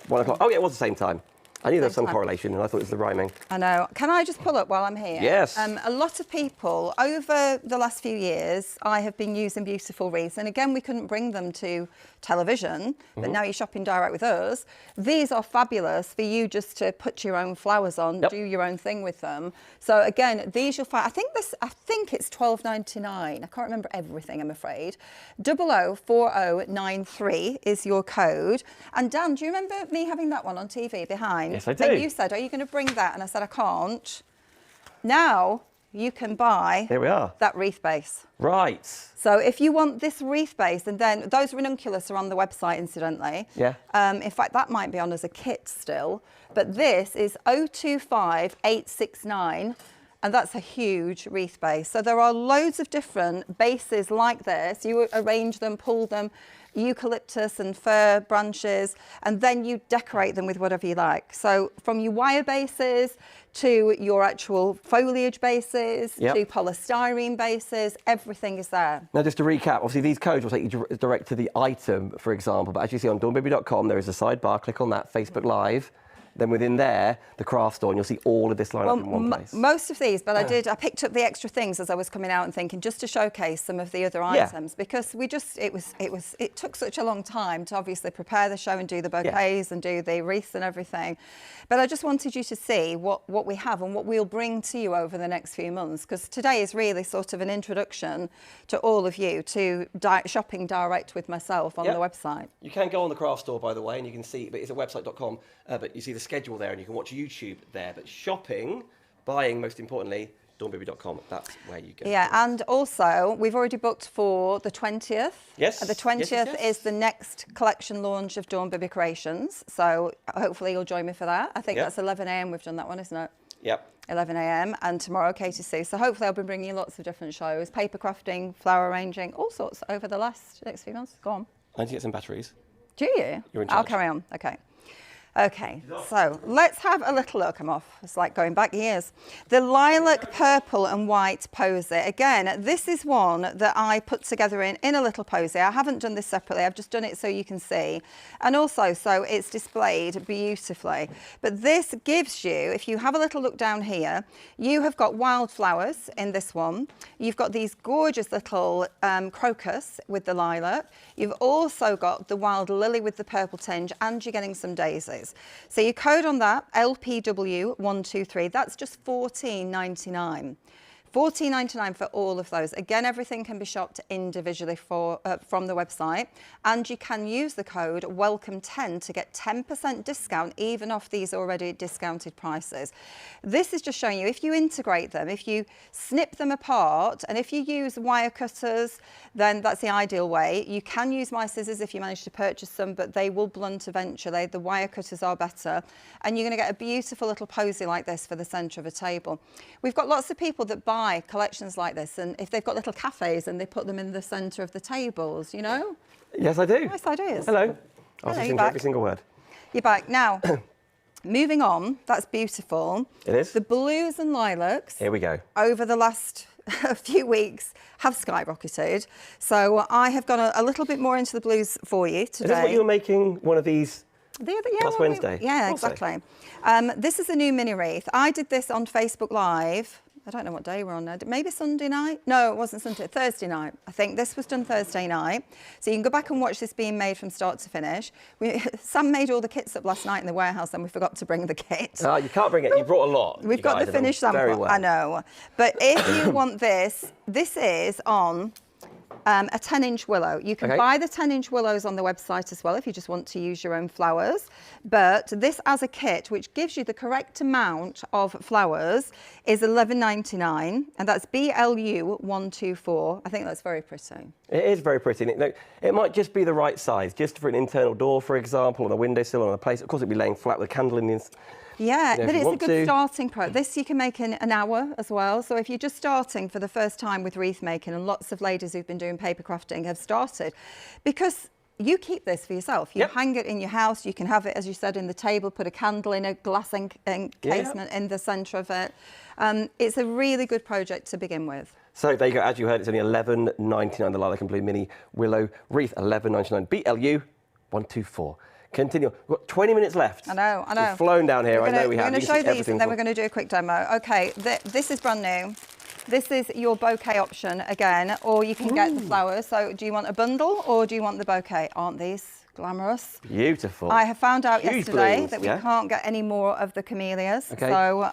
1 o'clock. Oh, yeah, it was the same time. I knew there was some correlation, and I thought it was the rhyming. I know. Can I just pull up while I'm here? Yes. A lot of people, over the last few years, I have been using beautiful wreaths. And again, we couldn't bring them to television, but now you're shopping direct with us. These are fabulous for you just to put your own flowers on, do your own thing with them. So again, these you'll find, I think it's $12.99. I can't remember everything, I'm afraid. 004093 is your code. And Dan, do you remember me having that one on TV behind? Yes, I do. And you said, are you going to bring that? And I said, I can't. Now you can buy Here we are. that wreath base. Right. So if you want this wreath base, and then those ranunculus are on the website, incidentally. Yeah. In fact, that might be on as a kit still. But this is 025869. And that's a huge wreath base. So there are loads of different bases like this. You arrange them, pull them, eucalyptus and fir branches, and then you decorate them with whatever you like. So from your wire bases to your actual foliage bases to polystyrene bases, everything is there. Now, just to recap, obviously these codes will take you direct to the item, for example, but as you see on dawnbibby.com, there is a sidebar, click on that, Facebook Live. Then within there, the craft store, and you'll see all of this lineup in one place. Most of these, but I picked up the extra things as I was coming out and thinking, just to showcase some of the other items, because it took such a long time to obviously prepare the show and do the bouquets and do the wreaths and everything. But I just wanted you to see what we have and what we'll bring to you over the next few months, because today is really sort of an introduction to all of you to shopping direct with myself on the website. You can go on the craft store, by the way, and you can see, but it's at website.com, but you see the schedule there and you can watch YouTube there. But shopping, buying, most importantly, dawnbibby.com, that's where you go. Yeah, and also, we've already booked for the 20th. Yes. The 20th is the next collection launch of Dawn Bibby Creations. So hopefully you'll join me for that. I think that's 11 a.m. We've done that one, isn't it? Yep. 11 a.m. and tomorrow Katie Sue. So hopefully I'll be bringing you lots of different shows, paper crafting, flower arranging, all sorts over the next few months. Go on. I need to get some batteries. Do you? You're in I'll charge. carry on. Okay. Okay, so let's have a little look. I'm off. It's like going back years. The lilac, purple and white posy. Again, this is one that I put together in a little posy. I haven't done this separately. I've just done it so you can see. And also so it's displayed beautifully. But this gives you, if you have a little look down here, you have got wildflowers in this one. You've got these gorgeous little crocus with the lilac. You've also got the wild lily with the purple tinge, and you're getting some daisies. So your code on that, LPW123, that's just $14.99. $14.99 for all of those. Again, everything can be shopped individually from the website, and you can use the code WELCOME10 to get 10% discount even off these already discounted prices. This is just showing you, if you integrate them, if you snip them apart, and if you use wire cutters, then that's the ideal way. You can use my scissors if you manage to purchase them, but they will blunt eventually. The wire cutters are better, and you're going to get a beautiful little posy like this for the centre of a table. We've got lots of people that buy collections like this, and if they've got little cafes and they put them in the centre of the tables, you know? Yes, I do. Nice ideas. Hello. I'll listen to every single word. You're back. Now, moving on, that's beautiful. It is. The blues and lilacs. Here we go. Over the last few weeks have skyrocketed. So I have gone a little bit more into the blues for you today. Is this what you were making one of these last Wednesday? Yeah, exactly. This is a new mini wreath. I did this on Facebook Live. I don't know what day we're on now. Maybe Sunday night? No, it wasn't Sunday. Thursday night. I think this was done Thursday night. So you can go back and watch this being made from start to finish. Sam made all the kits up last night in the warehouse, and we forgot to bring the kit. You can't bring it. You brought a lot. We've got the finished sample. Very well. I know. But if you want this, this is on a 10-inch willow. You can buy the 10-inch willows on the website as well if you just want to use your own flowers. But this as a kit, which gives you the correct amount of flowers, is $11.99, and that's BLU124. I think that's very pretty. It is very pretty. It might just be the right size, just for an internal door, for example, on a windowsill, on a place. Of course, it'd be laying flat with a candle in the Yeah, but it's a good starting point. This you can make in an hour as well. So if you're just starting for the first time with wreath making, and lots of ladies who've been doing paper crafting have started, because you keep this for yourself. You hang it in your house. You can have it, as you said, in the table, put a candle in a glass encasement in the centre of it. It's a really good project to begin with. So there you go. As you heard, it's only $11.99, the lilac and blue mini willow wreath, $11.99, BLU124. Continue. We've got 20 minutes left. I know. We've flown down here. I know we have. We're going to show these, and then we're going to do a quick demo. Okay, this is brand new. This is your bouquet option again, or you can get the flowers. So do you want a bundle or do you want the bouquet? Aren't these glamorous? Beautiful. I have found out yesterday blooms, that we can't get any more of the camellias. Okay. So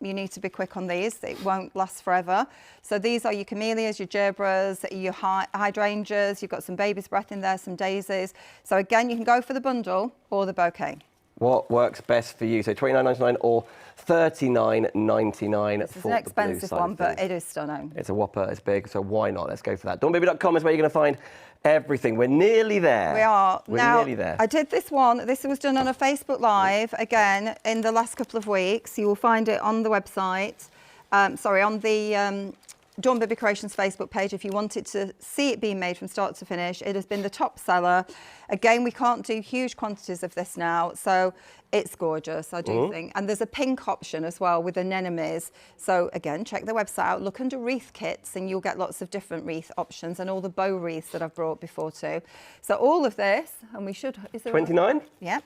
you need to be quick on these. It won't last forever. So these are your camellias, your gerbras, your hydrangeas. You've got some baby's breath in there, some daisies. So again, you can go for the bundle or the bouquet. What works best for you? So $29.99 or $39.99 It's an expensive one, but it is stunning. It's a whopper, it's big, so why not? Let's go for that. dawnbibby.com is where you're going to find everything. We're nearly there. We are. We're nearly there. I did this one. This was done on a Facebook Live, again, in the last couple of weeks. You will find it on the website. On the Dawn Bibby Creations Facebook page if you wanted to see it being made from start to finish. It has been the top seller. Again, we can't do huge quantities of this now, so it's gorgeous, I do think. And there's a pink option as well with anemones. So again, check the website out, look under wreath kits, and you'll get lots of different wreath options and all the bow wreaths that I've brought before too. So all of this, and we should... Is there 29? Yeah.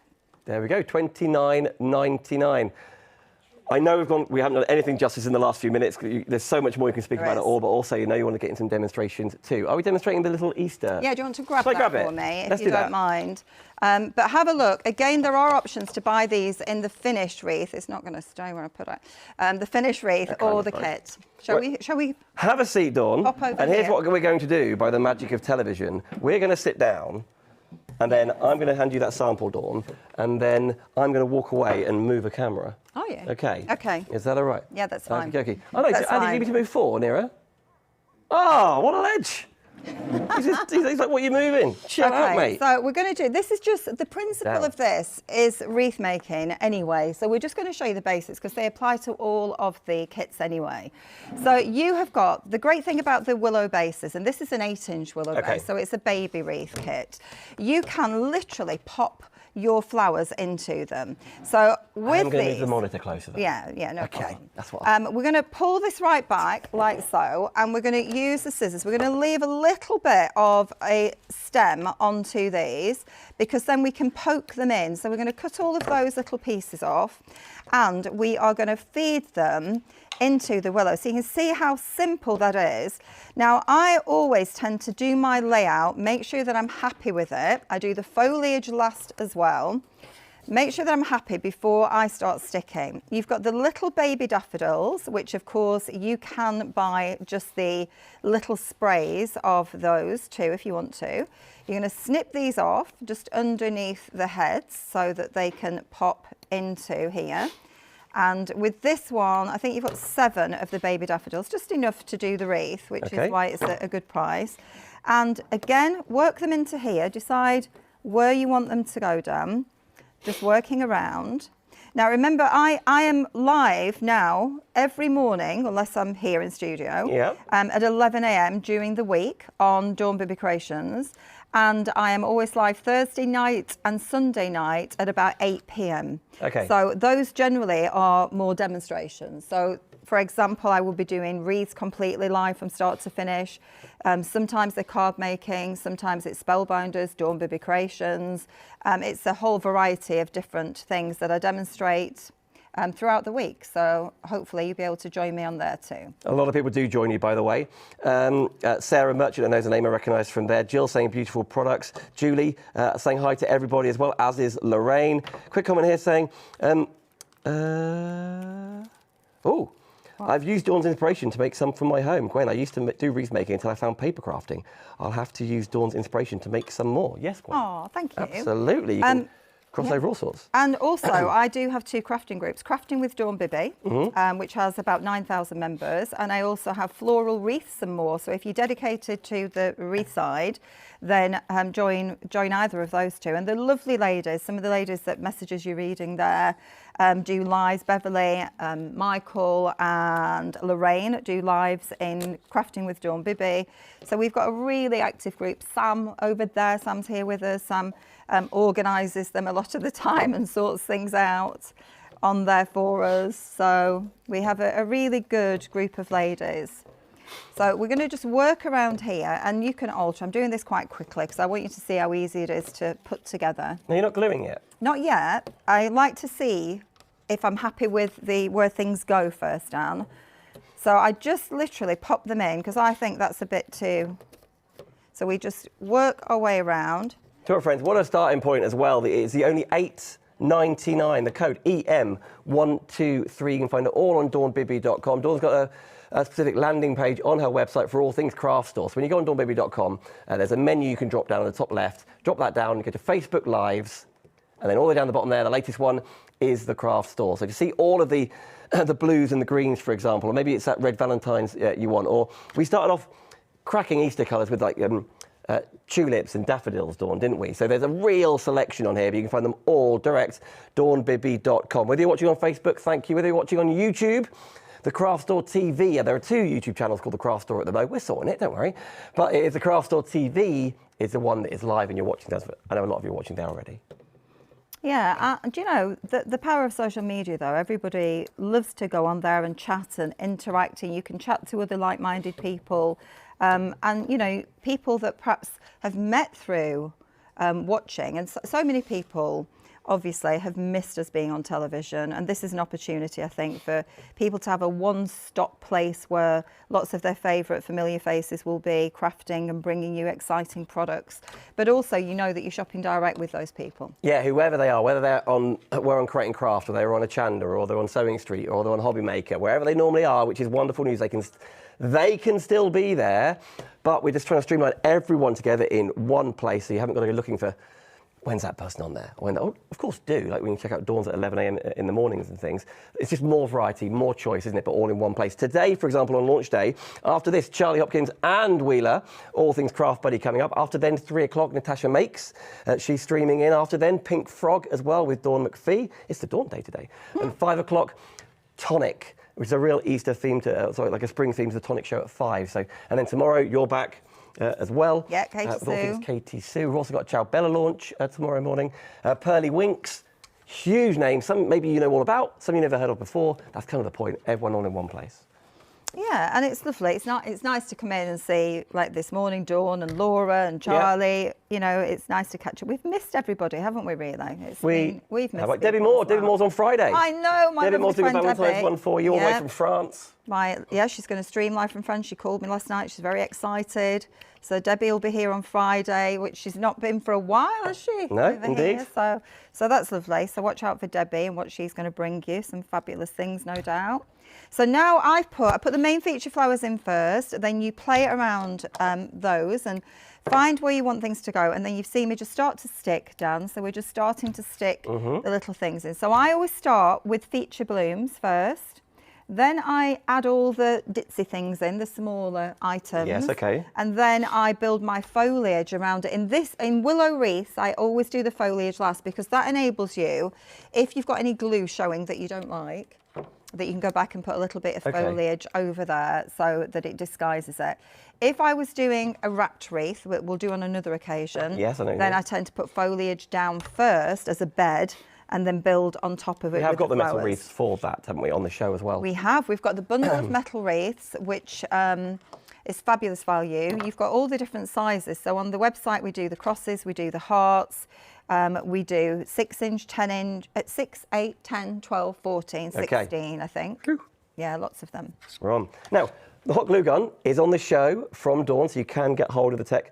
There we go, $29.99. I know we haven't done anything justice in the last few minutes. There's so much more you can speak about it all, but also you want to get in some demonstrations too. Are we demonstrating the little Easter? Yeah, do you want to grab that for me, if you don't mind? But have a look. Again, there are options to buy these in the finished wreath. It's not going to stay where I put it. The finished wreath or the kit. Shall we? Have a seat, Dawn. Hop over and here's here. what we're going to do by the magic of television. We're going to sit down. And then I'm going to hand you that sample, Dawn, and then I'm going to walk away and move a camera. Oh, yeah. Okay. Okay. Is that all right? Yeah, that's fine. Okay. Oh, no, That's Andy, fine. you need me to move forward, nearer. Oh, what a ledge. he's like, what are you moving? Chill out, mate. So we're going to do, this is just, the principle of this is wreath making anyway. So we're just going to show you the basics because they apply to all of the kits anyway. So you have got, the great thing about the willow bases, and this is an 8-inch willow base, so it's a baby wreath kit. You can literally pop your flowers into them. So with I'm going to these, move the monitor closer though. yeah, no Okay, problem. that's what We're going to pull this right back like so, and we're going to use the scissors. We're going to leave a little bit of a stem onto these because then we can poke them in. So we're going to cut all of those little pieces off, and we are going to feed them into the willow. So you can see how simple that is. Now, I always tend to do my layout, make sure that I'm happy with it. I do the foliage last as well. Make sure that I'm happy before I start sticking. You've got the little baby daffodils, which of course you can buy just the little sprays of those too if you want to. You're going to snip these off just underneath the heads so that they can pop into here. And with this one, I think you've got 7 of the baby daffodils, just enough to do the wreath, which is why it's a good price. And again, work them into here, decide where you want them to go down, just working around. Now remember, I am live now every morning, unless I'm here in studio, at 11 a.m. during the week on Dawn Bibby Creations. And I am always live Thursday night and Sunday night at about 8 p.m. Okay. So those generally are more demonstrations. So for example, I will be doing wreaths completely live from start to finish. Sometimes they're card making, sometimes it's spellbinders, Dawn Bibby Creations. It's a whole variety of different things that I demonstrate throughout the week. So hopefully you'll be able to join me on there too. A lot of people do join you, by the way. Sarah Merchant, I know the name I recognise from there. Jill saying beautiful products. Julie saying hi to everybody as well, as is Lorraine. Quick comment here saying, I've used Dawn's inspiration to make some for my home. Gwen, I used to do wreath making until I found paper crafting. I'll have to use Dawn's inspiration to make some more. Yes, Gwen. Oh, thank you. Absolutely. You can cross over all sorts. And also, I do have 2 crafting groups, Crafting with Dawn Bibby, which has about 9,000 members, and I also have Floral, Wreaths and more. So if you're dedicated to the wreath side, then join either of those 2. And the lovely ladies, some of the ladies that messages you're reading there, do lives. Beverly, Michael and Lorraine do lives in Crafting with Dawn Bibby. So we've got a really active group. Sam over there, Sam's here with us. Sam organises them a lot of the time and sorts things out on there for us. So we have a really good group of ladies. So we're going to just work around here, and you can alter. I'm doing this quite quickly because I want you to see how easy it is to put together. No, you're not gluing yet? Not yet. I like to see if I'm happy with where things go first, Dan. So I just literally pop them in because I think that's a bit too... So we just work our way around. To our friends, what a starting point as well. It's the only $8.99, the code EM123. You can find it all on dawnbibby.com. Dawn's got a specific landing page on her website for all things craft store. So when you go on dawnbibby.com, there's a menu you can drop down on the top left. Drop that down, you go to Facebook Lives, and then all the way down the bottom there, the latest one is the craft store. So to see all of the blues and the greens, for example, or maybe it's that red Valentine's you want, or we started off cracking Easter colours with like tulips and daffodils, Dawn, didn't we? So there's a real selection on here, but you can find them all direct, dawnbibby.com. Whether you're watching on Facebook, thank you. Whether you're watching on YouTube, the Craft Store TV. There are 2 YouTube channels called the Craft Store at the moment. We're sorting it, don't worry. But it is the Craft Store TV is the one that is live and you're watching. I know a lot of you are watching there already. Yeah, do you know, the power of social media, though, everybody loves to go on there and chat and interact, and you can chat to other like-minded people. And, you know, people that perhaps have met through watching. And so many people, obviously, have missed us being on television. And this is an opportunity, I think, for people to have a one-stop place where lots of their favourite familiar faces will be crafting and bringing you exciting products. But also, you know that you're shopping direct with those people. Yeah, whoever they are, whether we're on Creating Craft, or they're on a Chanda, or they're on Sewing Street, or they're on Hobby Maker, wherever they normally are, which is wonderful news. They can still be there, but we're just trying to streamline everyone together in one place, so you haven't got to go looking for when's that person on there? Oh, of course do. Like we can check out Dawn's at 11 a.m. in the mornings and things. It's just more variety, more choice, isn't it? But all in one place. Today, for example, on launch day, after this, Charlie Hopkins and Wheeler, all things Craft Buddy coming up. After then, 3 o'clock, Natasha Makes. She's streaming in. After then, Pink Frog as well with Dawn McPhee. It's the Dawn day today. And 5 o'clock, Tonic, which is a real Easter theme like a spring theme to the Tonic show at 5. So, and then tomorrow, you're back as well. Yeah, Katie with all things Sue. Katie Sue. We've also got Ciao Bella launch tomorrow morning. Pearly Winks, huge name. Some maybe you know all about, some you never heard of before. That's kind of the point. Everyone all in one place. Yeah, and it's lovely. It's nice to come in and see, like this morning, Dawn and Laura and Charlie. Yeah. You know, it's nice to catch up. We've missed everybody, haven't we? Really, We've missed. How about Debbie people Moore? as well. Debbie Moore's on Friday. I know, my Debbie lovely Moore's doing a friend Valentine's Debbie. one for you all the way from France. She's going to stream live from France. She called me last night. She's very excited. So Debbie will be here on Friday, which she's not been for a while, has she? No, Over indeed. here. So that's lovely. So watch out for Debbie and what she's going to bring you. Some fabulous things, no doubt. So now I put the main feature flowers in first, then you play around those and find where you want things to go. And then you've seen me just start to stick, Dan. So we're just starting to stick the little things in. So I always start with feature blooms first. Then I add all the ditzy things in, the smaller items. Yes, okay. And then I build my foliage around it. In willow wreaths, I always do the foliage last because that enables you, if you've got any glue showing that you don't like, that you can go back and put a little bit of foliage over there so that it disguises it. If I was doing a wrapped wreath, which we'll do on another occasion, yes, I know then I tend to put foliage down first as a bed and then build on top of it. We have with got the metal flowers. wreaths for that, haven't we, on the show as well? We have. We've got the bundle of metal wreaths, which is fabulous value. You've got all the different sizes. So on the website, we do the crosses, we do the hearts, we do 6-inch, 10-inch, 6, 8, 10, 12, 14, 16, I think. Whew. Yeah, lots of them. We're on. Now, the hot glue gun is on the show from Dawn, so you can get hold of the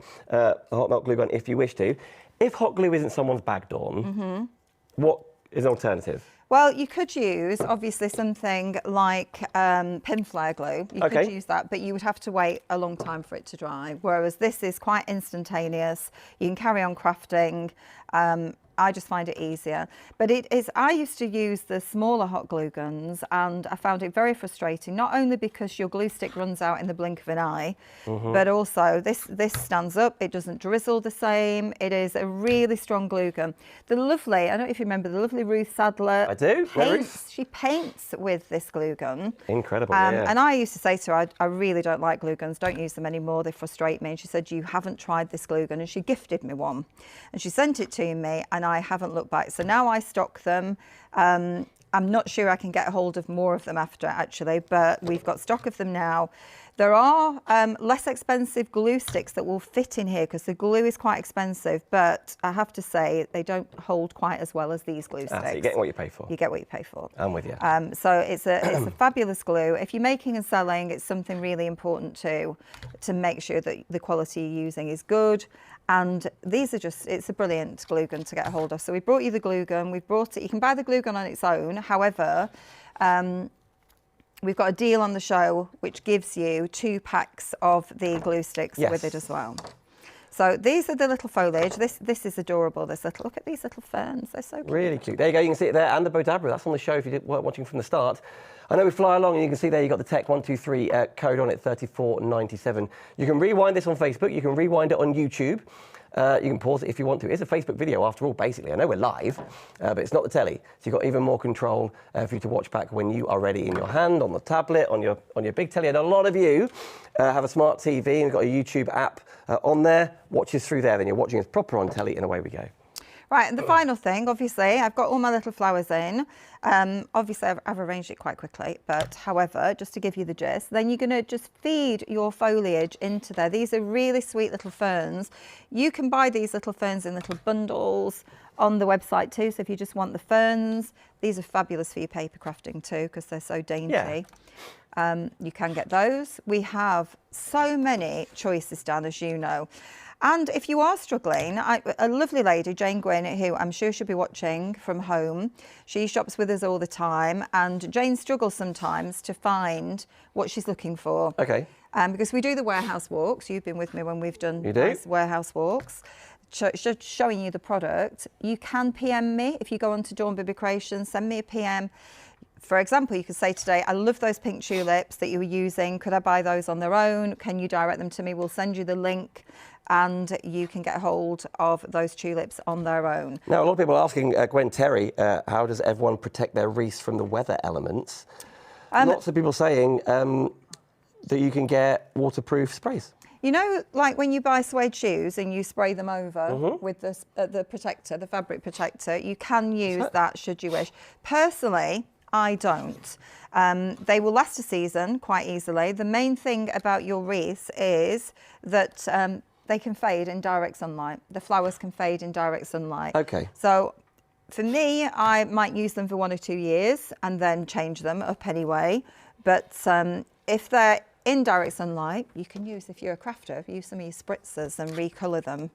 hot melt glue gun if you wish to. If hot glue isn't someone's bag, Dawn, what is an alternative? Well, you could use, obviously, something like pin flare glue. You could use that, but you would have to wait a long time for it to dry, whereas this is quite instantaneous. You can carry on crafting. I just find it easier. But I used to use the smaller hot glue guns and I found it very frustrating, not only because your glue stick runs out in the blink of an eye, but also this stands up, it doesn't drizzle the same. It is a really strong glue gun. I don't know if you remember the lovely Ruth Sadler. I do. She paints with this glue gun. Incredible, yeah. And I used to say to her, I really don't like glue guns, don't use them anymore, they frustrate me. And she said, you haven't tried this glue gun. And she gifted me one. And she sent it to me and I haven't looked back. So now I stock them. I'm not sure I can get hold of more of them after, actually, but we've got stock of them now. There are less expensive glue sticks that will fit in here because the glue is quite expensive, but I have to say they don't hold quite as well as these glue sticks. So you're getting what you pay for. You get what you pay for. I'm with you. So it's a fabulous glue. If you're making and selling, it's something really important to make sure that the quality you're using is good. And these are it's a brilliant glue gun to get a hold of. So we brought you the glue gun. We've brought it. You can buy the glue gun on its own. However, we've got a deal on the show which gives you 2 packs of the glue sticks with it as well. So these are the little foliage. This is adorable. Look at these little ferns. They're so cute. Really cute. There you go. You can see it there, and the Bodabra. That's on the show if you weren't watching from the start. I know we fly along, and you can see there you've got the Tech 123 code on it, 3497. You can rewind this on Facebook. You can rewind it on YouTube. You can pause it if you want to. It's a Facebook video after all, basically. I know we're live, but it's not the telly. So you've got even more control for you to watch back when you are ready in your hand, on the tablet, on your big telly. And a lot of you have a smart TV and you've got a YouTube app on there. Watch us through there, then you're watching us proper on telly, and away we go. Right, and the final thing, obviously, I've got all my little flowers in. Obviously, I've arranged it quite quickly, but however, just to give you the gist, then you're going to just feed your foliage into there. These are really sweet little ferns. You can buy these little ferns in little bundles on the website too, so if you just want the ferns, these are fabulous for your paper crafting too, because they're so dainty. Yeah. You can get those. We have so many choices, Dan, as you know. And if you are struggling, a lovely lady, Jane Gwynn, who I'm sure she'll be watching from home, she shops with us all the time, and Jane struggles sometimes to find what she's looking for. Okay. Because we do the warehouse walks. You've been with me when we've done nice warehouse walks, showing you the product. You can PM me if you go onto Dawn Bibby Creations, send me a PM. For example, you could say today, I love those pink tulips that you were using. Could I buy those on their own? Can you direct them to me? We'll send you the link and you can get hold of those tulips on their own. Now, a lot of people are asking Gwen Terry, how does everyone protect their wreaths from the weather elements? Lots of people saying that you can get waterproof sprays. You know, like when you buy suede shoes and you spray them over with the protector, the fabric protector, you can use that should you wish. Personally, I don't. They will last a season quite easily. The main thing about your wreaths is that they can fade in direct sunlight. The flowers can fade in direct sunlight. Okay. So for me, I might use them for 1 or 2 years and then change them up anyway. But if they're in direct sunlight, you can use, if you're a crafter, use some of your spritzers and recolour them.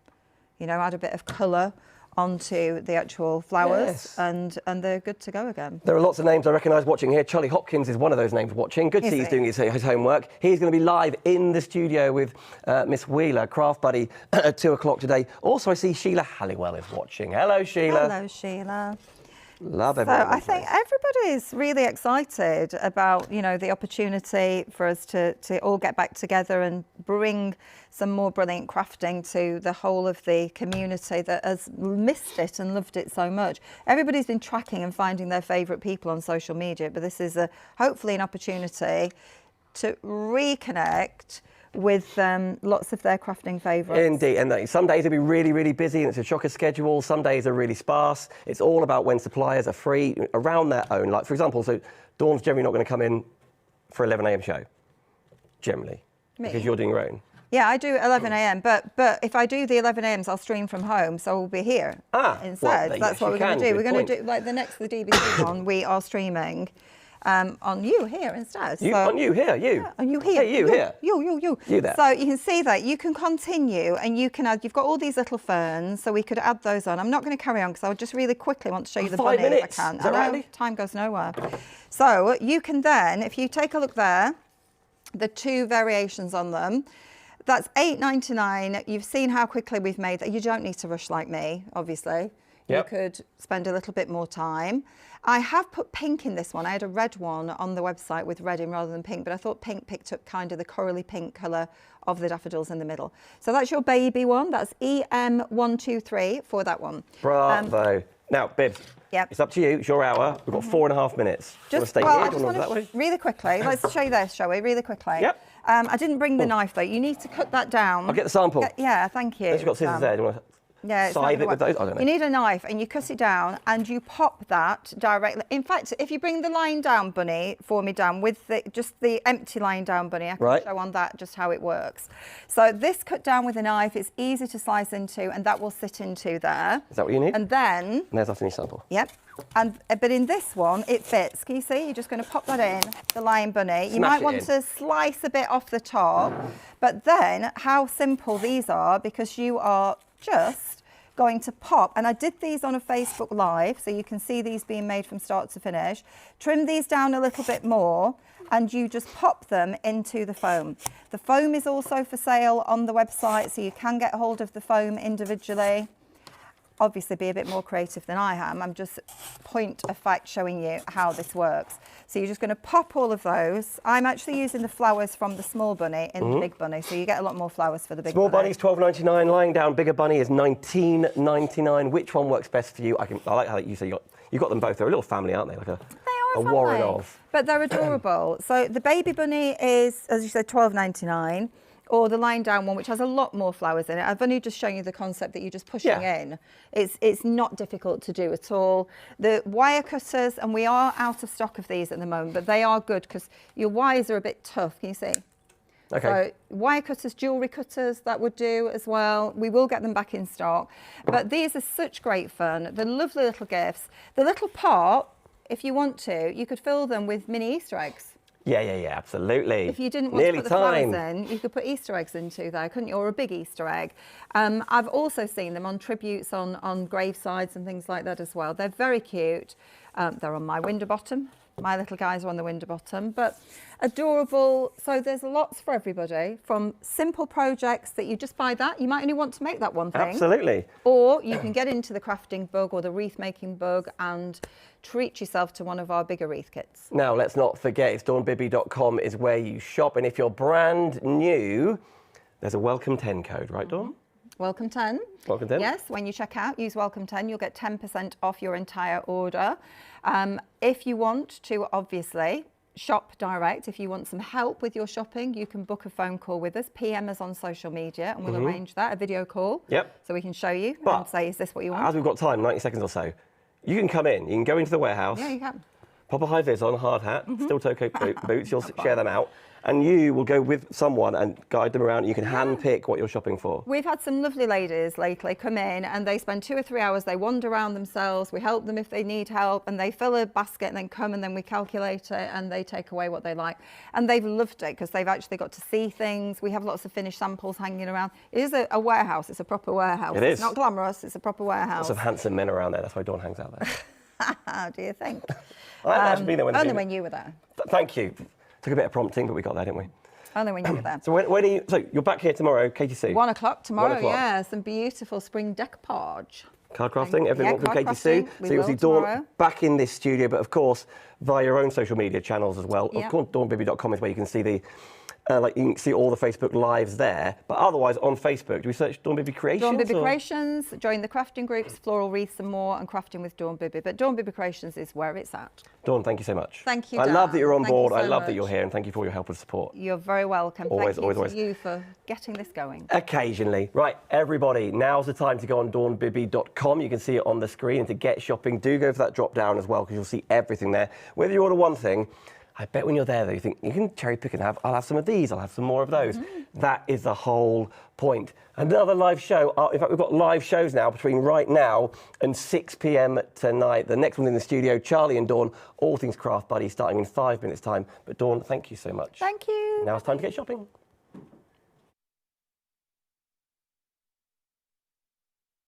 You know, add a bit of colour onto the actual flowers, and they're good to go again. There are lots of names I recognise watching here. Charlie Hopkins is one of those names watching. Good to see he's doing his homework. He's going to be live in the studio with Miss Wheeler, Craft Buddy, at 2 o'clock today. Also, I see Sheila Halliwell is watching. Hello, Sheila. Hello, Sheila. Love So everyone. I think everybody's really excited about, you know, the opportunity for us to all get back together and bring some more brilliant crafting to the whole of the community that has missed it and loved it so much. Everybody's been tracking and finding their favourite people on social media, but this is hopefully an opportunity to reconnect with lots of their crafting favourites. Indeed, and some days it'll be really, really busy and it's a chocker schedule. Some days are really sparse. It's all about when suppliers are free around their own. Like, for example, so Dawn's generally not going to come in for 11 a.m. show, generally, because you're doing your own. Yeah, I do 11 a.m. But if I do the 11 a.m.s, I'll stream from home, so we'll be here instead. Well, that's what we're going to do. We're going to do, like the next the DBC one, we are streaming on you here instead. On you here, you. Yeah, on you here. Hey, you here. You. You there. So you can see that you can continue and you can add, you've got all these little ferns, so we could add those on. I'm not going to carry on because I would just really quickly want to show you the bunny if I can. Is that right? Time goes nowhere. So you can then, if you take a look there, the 2 variations on them, that's $8.99. You've seen how quickly we've made that. You don't need to rush like me, obviously. Yep. You could spend a little bit more time. I have put pink in this one. I had a red one on the website with red in rather than pink, but I thought pink picked up kind of the corally pink colour of the daffodils in the middle. So that's your baby one. That's EM123 for that one. Bravo. Now, Bibs, it's up to you. It's your hour. We've got 4.5 minutes. Just, do you want to stay here? Do you want to that way? Really quickly, let's show you this, shall we? Really quickly. Yep. I didn't bring the knife though. You need to cut that down. I'll get the sample. Yeah, thank you. You've got scissors there. Do you want to side it with those? I don't know. You need a knife and you cut it down and you pop that directly. In fact, if you bring the lying down bunny for me down with just the empty lying down bunny, I can show on that just how it works. So this cut down with a knife, it's easy to slice into and that will sit into there. Is that what you need? And then... And there's after your sample. Yep. But in this one, it fits. Can you see? You're just going to pop that in, the lion bunny. You might want to slice a bit off the top. But then, how simple these are, because you are just going to pop, and I did these on a Facebook Live, so you can see these being made from start to finish. Trim these down a little bit more, and you just pop them into the foam. The foam is also for sale on the website, so you can get hold of the foam individually. Obviously be a bit more creative than I am. I'm just point of fact showing you how this works. So you're just going to pop all of those. I'm actually using the flowers from the small bunny in the big bunny, so you get a lot more flowers for the big bunny. Small bunny's $12.99, lying down bigger bunny is $19.99. Which one works best for you? I like how you say you got them both. They're a little family, aren't they? Like a warren of. But they're adorable. So the baby bunny is, as you said, $12.99. Or the lying down one, which has a lot more flowers in it. I've only just shown you the concept that you're just pushing in. It's not difficult to do at all. The wire cutters, and we are out of stock of these at the moment, but they are good because your wires are a bit tough. Can you see? Okay. So wire cutters, jewellery cutters, that would do as well. We will get them back in stock. But these are such great fun. They're lovely little gifts. The little pot, if you want to, you could fill them with mini Easter eggs. Yeah, absolutely. If you didn't want to put the flowers in, you could put Easter eggs into there, couldn't you? Or a big Easter egg. I've also seen them on tributes on gravesides and things like that as well. They're very cute. They're on my window bottom. My little guys are on the window bottom, but adorable. So there's lots for everybody, from simple projects that you just buy that. You might only want to make that one thing. Absolutely. Or you can get into the crafting bug or the wreath making bug and treat yourself to one of our bigger wreath kits. Now, let's not forget, it's dawnbibby.com is where you shop. And if you're brand new, there's a Welcome 10 code, right, Dawn? Welcome 10. Welcome 10. Yes, when you check out, use Welcome 10, you'll get 10% off your entire order. If you want to, obviously, shop direct. If you want some help with your shopping, you can book a phone call with us, PM us on social media, and we'll arrange that, a video call. Yep. So we can show you But and say, is this what you want? As we've got time, 90 seconds or so, you can come in, you can go into the warehouse. Yeah, you can. Pop a high vis on, a hard hat, steel toe boots, you'll share them out, and you will go with someone and guide them around. You can hand pick what you're shopping for. We've had some lovely ladies lately come in and they spend 2 or 3 hours, they wander around themselves, we help them if they need help, and they fill a basket and then come and then we calculate it and they take away what they like. And they've loved it because they've actually got to see things. We have lots of finished samples hanging around. It is a warehouse, it's a proper warehouse. It is. It's not glamorous, it's a proper warehouse. Lots of handsome men around there, that's why Dawn hangs out there. How do you think? I've actually been there Only when you were there. Thank you. Took a bit of prompting, but we got there, didn't we? Only when you were there. So when are you? So you're back here tomorrow, KTC. 1 o'clock tomorrow. 1 o'clock. Yeah, some beautiful spring decoupage. Card crafting, everything Yeah, from card KTC. crafting. We So you'll will see Dawn tomorrow. back in this studio, but of course via your own social media channels as well. Yeah. Of course, dawnbibby.com is where you can see the. You can see all the Facebook lives there, but otherwise on Facebook, do we search Dawn Bibby Creations? Dawn Bibby or? Creations, join the crafting groups, Floral, Wreaths and more, and Crafting with Dawn Bibby. But Dawn Bibby Creations is where it's at. Dawn, thank you so much. Thank you, I love that Dan. you're on Thank you board. I so love that much. you're here, and thank you for all your help and support. You're very welcome. Always, Thank you always, to always. you for getting this going. Occasionally. Right, everybody, now's the time to go on dawnbibby.com. You can see it on the screen, and to get shopping, do go for that drop down as well, because you'll see everything there. Whether you order one thing, I bet when you're there, though, you think, you can cherry pick and I'll have some of these, I'll have some more of those. That is the whole point. Another live show. In fact, we've got live shows now between right now and 6 p.m. tonight. The next one's in the studio, Charlie and Dawn, All Things Craft Buddy, starting in 5 minutes' time. But Dawn, thank you so much. Thank you. Now it's time to get shopping.